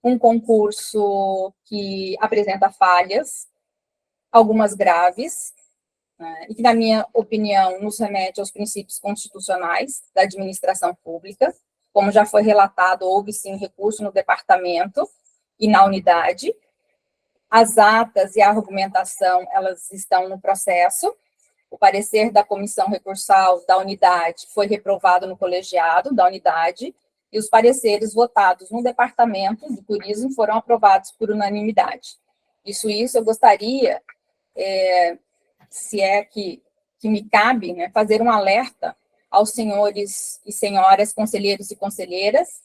um concurso que apresenta falhas, algumas graves, né, e que, na minha opinião, nos remete aos princípios constitucionais da administração pública. Como já foi relatado, houve sim recurso no departamento e na unidade. As atas e a argumentação, elas estão no processo. O parecer da comissão recursal da unidade foi reprovado no colegiado da unidade, e os pareceres votados no departamento de turismo foram aprovados por unanimidade. Isso eu gostaria, se é que me cabe, né, fazer um alerta aos senhores e senhoras conselheiros e conselheiras.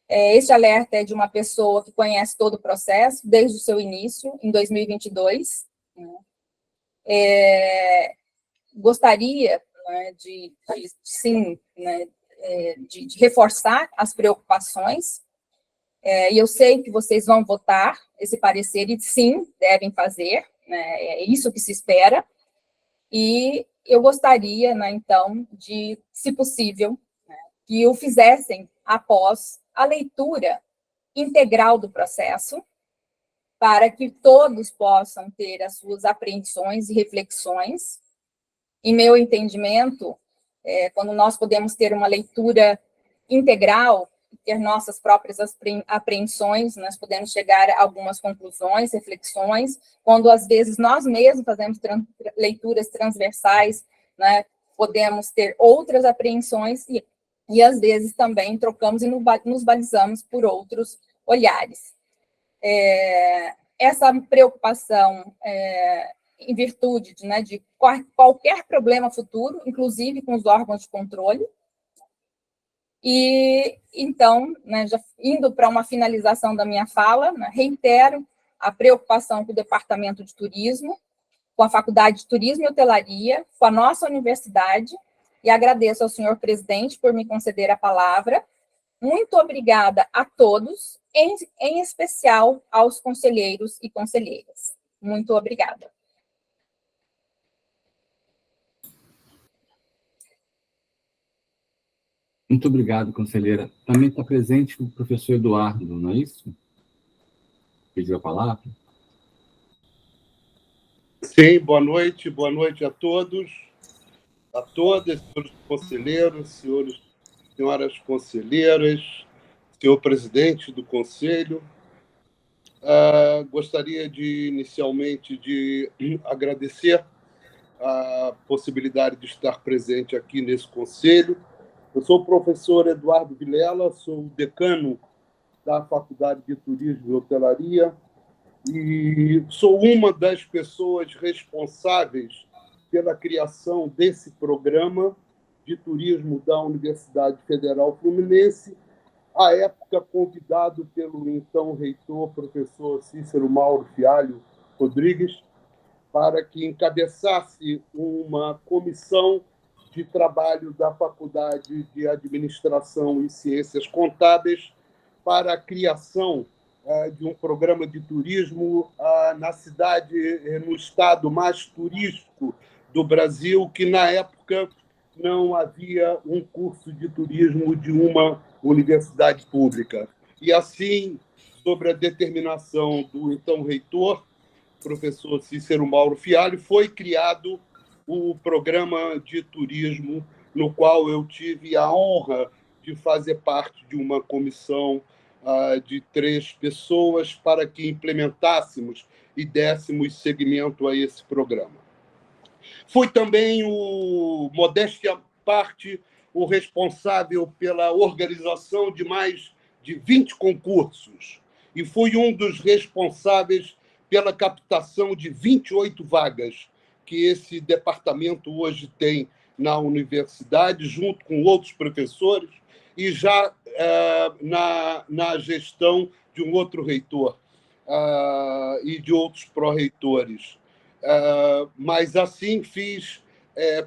Este alerta é de uma pessoa que conhece todo o processo, desde o seu início, em 2022. Gostaria, né, de reforçar as preocupações E eu sei que vocês vão votar esse parecer, e sim, devem fazer, né, é isso que se espera, e eu gostaria, né, então, de, se possível, né, que o fizessem após a leitura integral do processo, para que todos possam ter as suas apreensões e reflexões. Em meu entendimento, quando nós podemos ter uma leitura integral, ter nossas próprias apreensões, nós podemos chegar a algumas conclusões, reflexões, quando às vezes nós mesmos fazemos leituras transversais, né, podemos ter outras apreensões e às vezes também trocamos e nos balizamos por outros olhares. Essa preocupação em virtude né, de qualquer problema futuro, inclusive com os órgãos de controle. E, então, né, já indo para uma finalização da minha fala, né, reitero a preocupação com o Departamento de Turismo, com a Faculdade de Turismo e Hotelaria, com a nossa universidade, e agradeço ao senhor presidente por me conceder a palavra. Muito obrigada a todos, em especial aos conselheiros e conselheiras. Muito obrigada. Muito obrigado, conselheira. Também está presente o professor Eduardo, não é isso? Pediu a palavra? Sim, boa noite a todos, a todas, senhores conselheiros, senhoras conselheiras, senhor presidente do conselho. Gostaria inicialmente de agradecer a possibilidade de estar presente aqui nesse conselho. Eu sou o professor Eduardo Vilela, sou o decano da Faculdade de Turismo e Hotelaria e sou uma das pessoas responsáveis pela criação desse programa de turismo da Universidade Federal Fluminense, à época convidado pelo então reitor, professor Cícero Mauro Fialho Rodrigues, para que encabeçasse uma comissão de trabalho da Faculdade de Administração e Ciências Contábeis para a criação de um programa de turismo na cidade, no estado mais turístico do Brasil, que na época não havia um curso de turismo de uma universidade pública. E assim, sobre a determinação do então reitor, professor Cícero Mauro Fialho, foi criado o programa de turismo, no qual eu tive a honra de fazer parte de uma comissão de 3 pessoas para que implementássemos e dessemos seguimento a esse programa. Fui também, modéstia à parte, o responsável pela organização de mais de 20 concursos e fui um dos responsáveis pela captação de 28 vagas que esse departamento hoje tem na universidade, junto com outros professores, e já na gestão de um outro reitor e de outros pró-reitores. Mas, assim, fiz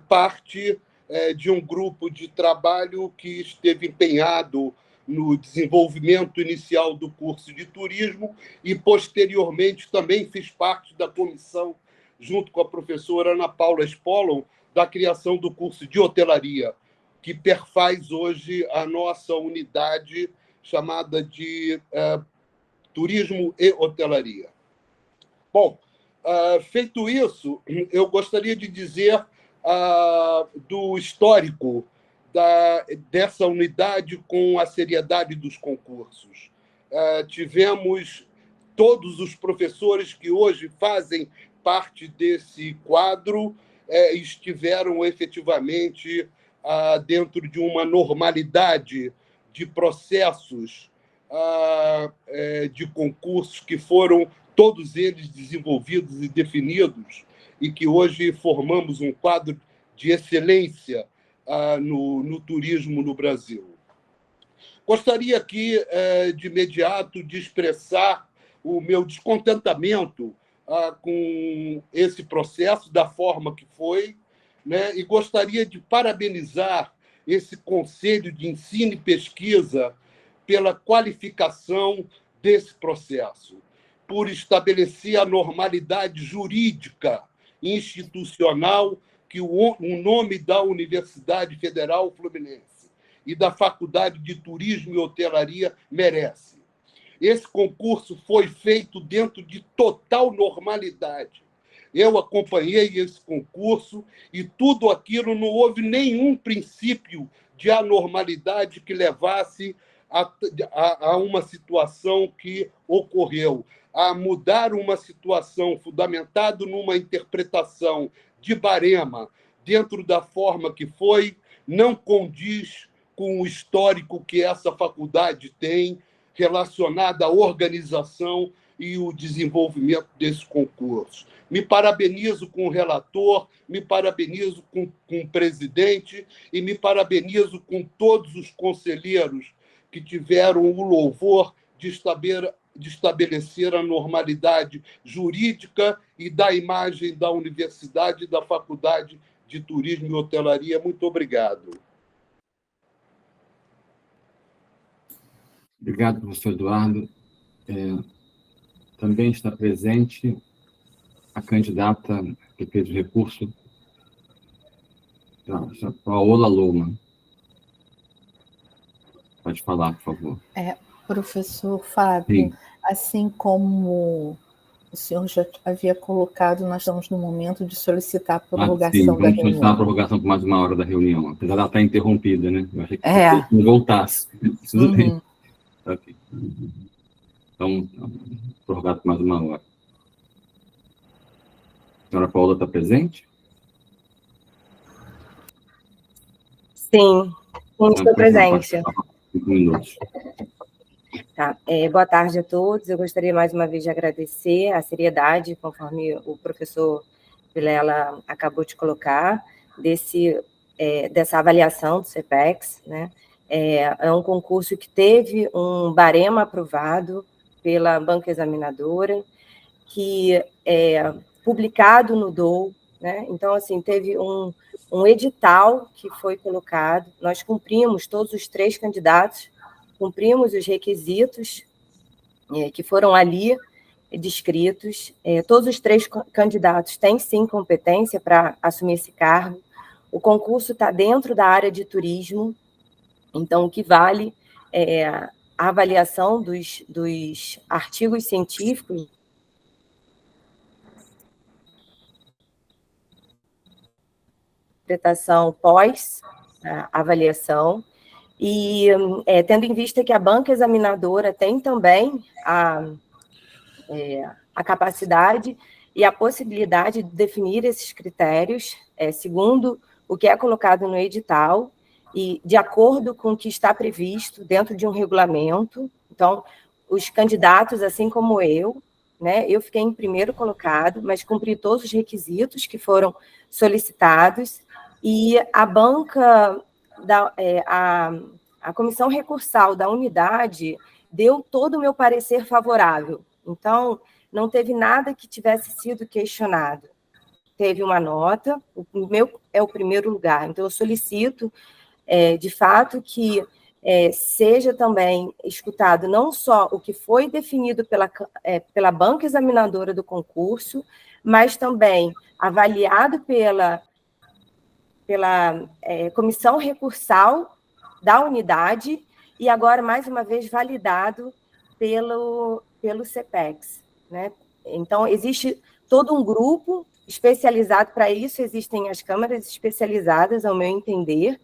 parte de um grupo de trabalho que esteve empenhado no desenvolvimento inicial do curso de turismo e, posteriormente, também fiz parte da comissão, junto com a professora Ana Paula Spollon, da criação do curso de hotelaria, que perfaz hoje a nossa unidade chamada de Turismo e Hotelaria. Bom, feito isso, eu gostaria de dizer do histórico dessa unidade com a seriedade dos concursos. Tivemos todos os professores que hoje fazem parte desse quadro estiveram efetivamente dentro de uma normalidade de processos de concursos que foram todos eles desenvolvidos e definidos e que hoje formamos um quadro de excelência no turismo no Brasil. Gostaria aqui, de imediato, de expressar o meu descontentamento com esse processo, da forma que foi, né? E gostaria de parabenizar esse Conselho de Ensino e Pesquisa pela qualificação desse processo, por estabelecer a normalidade jurídica institucional que o nome da Universidade Federal Fluminense e da Faculdade de Turismo e Hotelaria merece. Esse concurso foi feito dentro de total normalidade. Eu acompanhei esse concurso e tudo aquilo, não houve nenhum princípio de anormalidade que levasse a uma situação que ocorreu, a mudar uma situação fundamentada numa interpretação de barema, dentro da forma que foi, não condiz com o histórico que essa faculdade tem relacionado à organização e o desenvolvimento desse concurso. Me parabenizo com o relator, me parabenizo com o presidente e me parabenizo com todos os conselheiros que tiveram o louvor de estabelecer a normalidade jurídica e da imagem da Universidade e da Faculdade de Turismo e Hotelaria. Muito obrigado. Obrigado, professor Eduardo. Também está presente a candidata que fez o recurso, Paola Loma. Pode falar, por favor. Professor Fábio, Sim. assim como o senhor já havia colocado, nós estamos no momento de solicitar a prorrogação Sim, da vamos solicitar a reunião. prorrogação por mais uma hora da reunião, apesar dela estar interrompida, né? Eu achei que não voltasse. Tudo bem. Ok. Então, prorrogado por mais uma hora. A senhora Paola está presente? Sim, estou presente. 5 minutos. Tá. Boa tarde a todos. Eu gostaria mais uma vez de agradecer a seriedade, conforme o professor Vilela acabou de colocar, dessa avaliação do CPEX, né? É um concurso que teve um barema aprovado pela banca examinadora, que é publicado no DOU, né? Então, assim, teve um edital que foi colocado, nós cumprimos, todos os 3 candidatos, cumprimos os requisitos que foram ali descritos. Todos os 3 candidatos têm, sim, competência para assumir esse cargo. O concurso está dentro da área de turismo, então o que vale é a avaliação dos artigos científicos, interpretação pós-avaliação, e tendo em vista que a banca examinadora tem também a capacidade e a possibilidade de definir esses critérios, segundo o que é colocado no edital, e de acordo com o que está previsto dentro de um regulamento. Então, os candidatos, assim como eu, né, eu fiquei em primeiro colocado, mas cumpri todos os requisitos que foram solicitados, e a banca, a comissão recursal da unidade deu todo o meu parecer favorável. Então, não teve nada que tivesse sido questionado. Teve uma nota, o meu é o primeiro lugar. Então, eu solicito, de fato, que seja também escutado não só o que foi definido pela banca examinadora do concurso, mas também avaliado pela comissão recursal da unidade e agora, mais uma vez, validado pelo CPEX, né? Então, existe todo um grupo especializado para isso, existem as câmaras especializadas, ao meu entender,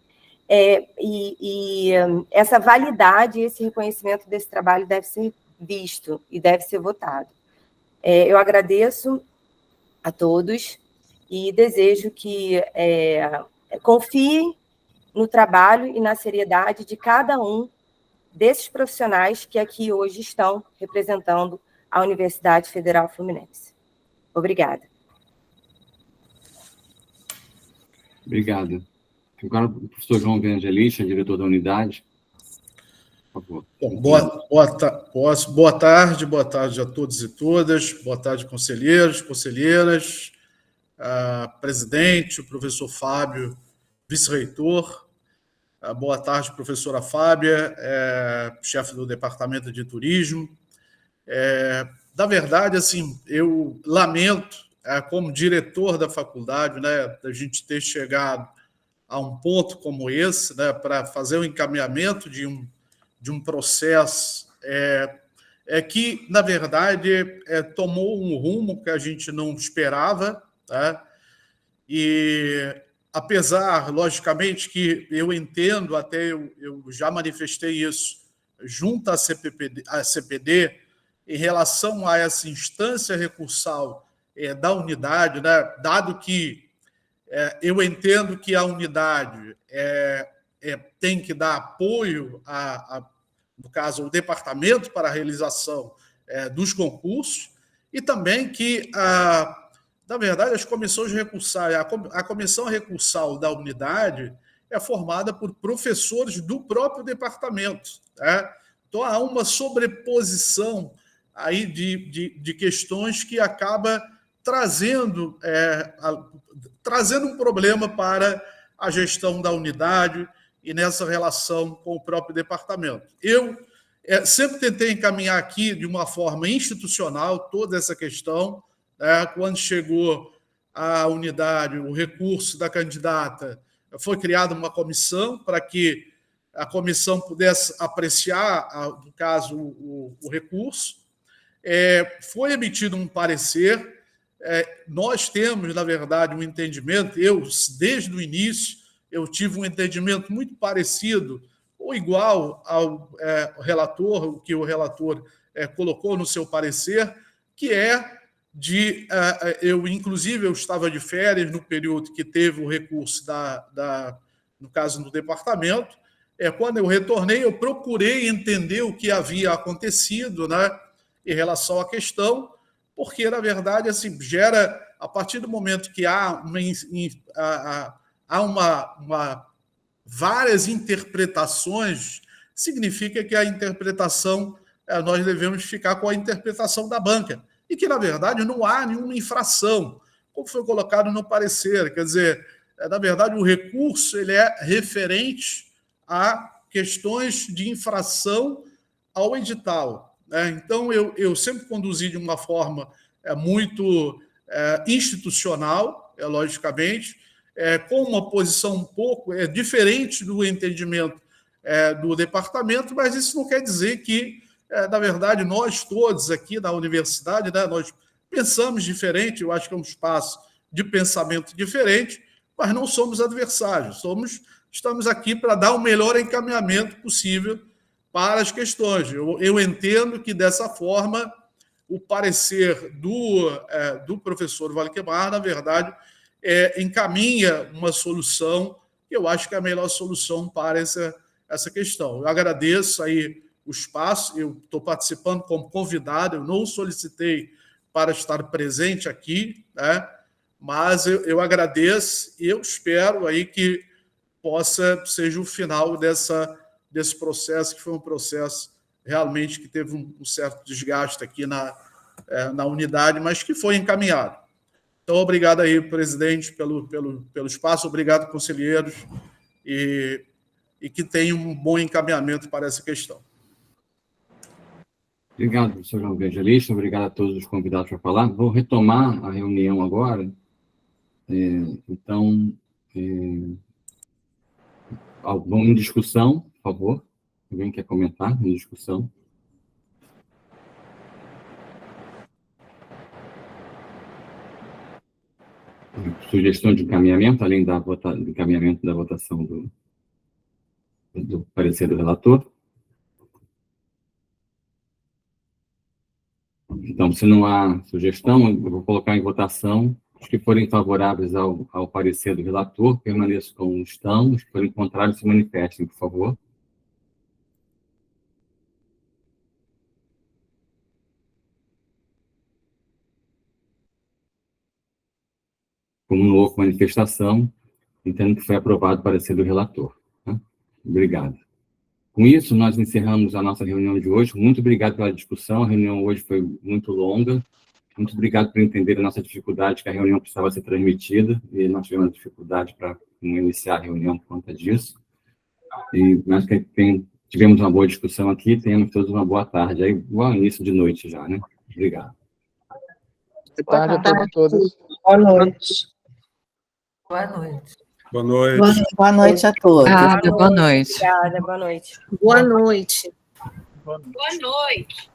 e essa validade, esse reconhecimento desse trabalho deve ser visto e deve ser votado. Eu agradeço a todos e desejo que confiem no trabalho e na seriedade de cada um desses profissionais que aqui hoje estão representando a Universidade Federal Fluminense. Obrigada. Obrigado. Agora o professor João Evangelista, diretor da unidade. Por favor. Boa tarde a todos e todas. Boa tarde, conselheiros, conselheiras, presidente, o professor Fábio, vice-reitor. Boa tarde, professora Fábia, chefe do Departamento de Turismo. Na verdade, assim, eu lamento, como diretor da faculdade, né, a gente ter chegado a um ponto como esse, né, para fazer o encaminhamento de um processo que, na verdade, tomou um rumo que a gente não esperava, tá? E, apesar, logicamente, que eu entendo, até eu já manifestei isso junto à CPD, em relação a essa instância recursal da unidade, né, dado que eu entendo que a unidade tem que dar apoio, no caso, ao departamento para a realização dos concursos, e também que, na verdade, as comissões recursais, a comissão recursal da unidade é formada por professores do próprio departamento, né? Então, há uma sobreposição aí de questões que acaba trazendo um problema para a gestão da unidade e nessa relação com o próprio departamento. Eu sempre tentei encaminhar aqui de uma forma institucional toda essa questão, né? Quando chegou à unidade, o recurso da candidata, foi criada uma comissão para que a comissão pudesse apreciar, no caso, o recurso. Foi emitido um parecer. Nós temos, na verdade, um entendimento, desde o início, eu tive um entendimento muito parecido ou igual ao relator, o que o relator colocou no seu parecer, que inclusive, eu estava de férias no período que teve o recurso no caso, no departamento. Quando eu retornei, eu procurei entender o que havia acontecido, né, em relação à questão, porque, na verdade, assim, gera, a partir do momento que há várias interpretações, significa que a interpretação, nós devemos ficar com a interpretação da banca, e que, na verdade, não há nenhuma infração, como foi colocado no parecer. Quer dizer, na verdade, o recurso ele é referente a questões de infração ao edital, né? Então, eu sempre conduzi de uma forma muito institucional, logicamente, com uma posição um pouco diferente do entendimento do departamento, mas isso não quer dizer que, na verdade, nós todos aqui na universidade, né, nós pensamos diferente. Eu acho que é um espaço de pensamento diferente, mas não somos adversários, estamos aqui para dar o melhor encaminhamento possível para as questões. Eu entendo que, dessa forma, o parecer do professor Valdemar, na verdade, encaminha uma solução que eu acho que é a melhor solução para essa questão. Eu agradeço aí o espaço, eu estou participando como convidado, eu não solicitei para estar presente aqui, né? Mas eu agradeço e eu espero aí que seja o final desse processo, que foi um processo realmente que teve um certo desgaste aqui na unidade, mas que foi encaminhado. Então, obrigado aí, presidente, pelo espaço, obrigado, conselheiros, e que tenham um bom encaminhamento para essa questão. Obrigado, professor João Evangelista, obrigado a todos os convidados para falar. Vou retomar a reunião agora. Então, vamos em discussão, por favor. Alguém quer comentar em discussão? Sugestão de encaminhamento, além do encaminhamento da votação do parecer do relator? Então, se não há sugestão, eu vou colocar em votação. Os que forem favoráveis ao parecer do relator, permaneçam como estão. Os que forem contrários, se manifestem, por favor. Como não houve manifestação, entendo que foi aprovado o parecer do relator, né? Obrigado. Com isso, nós encerramos a nossa reunião de hoje. Muito obrigado pela discussão. A reunião hoje foi muito longa. Muito obrigado por entender a nossa dificuldade, que a reunião precisava ser transmitida, e nós tivemos dificuldade para iniciar a reunião por conta disso. E acho que tivemos uma boa discussão aqui, tenhamos todos uma boa tarde. Aí, bom início de noite já, né? Obrigado. Boa tarde a todos. Boa noite. Boa noite. Boa noite. Boa noite a todos. Boa noite. Obrigada, boa noite. Boa noite. Boa noite.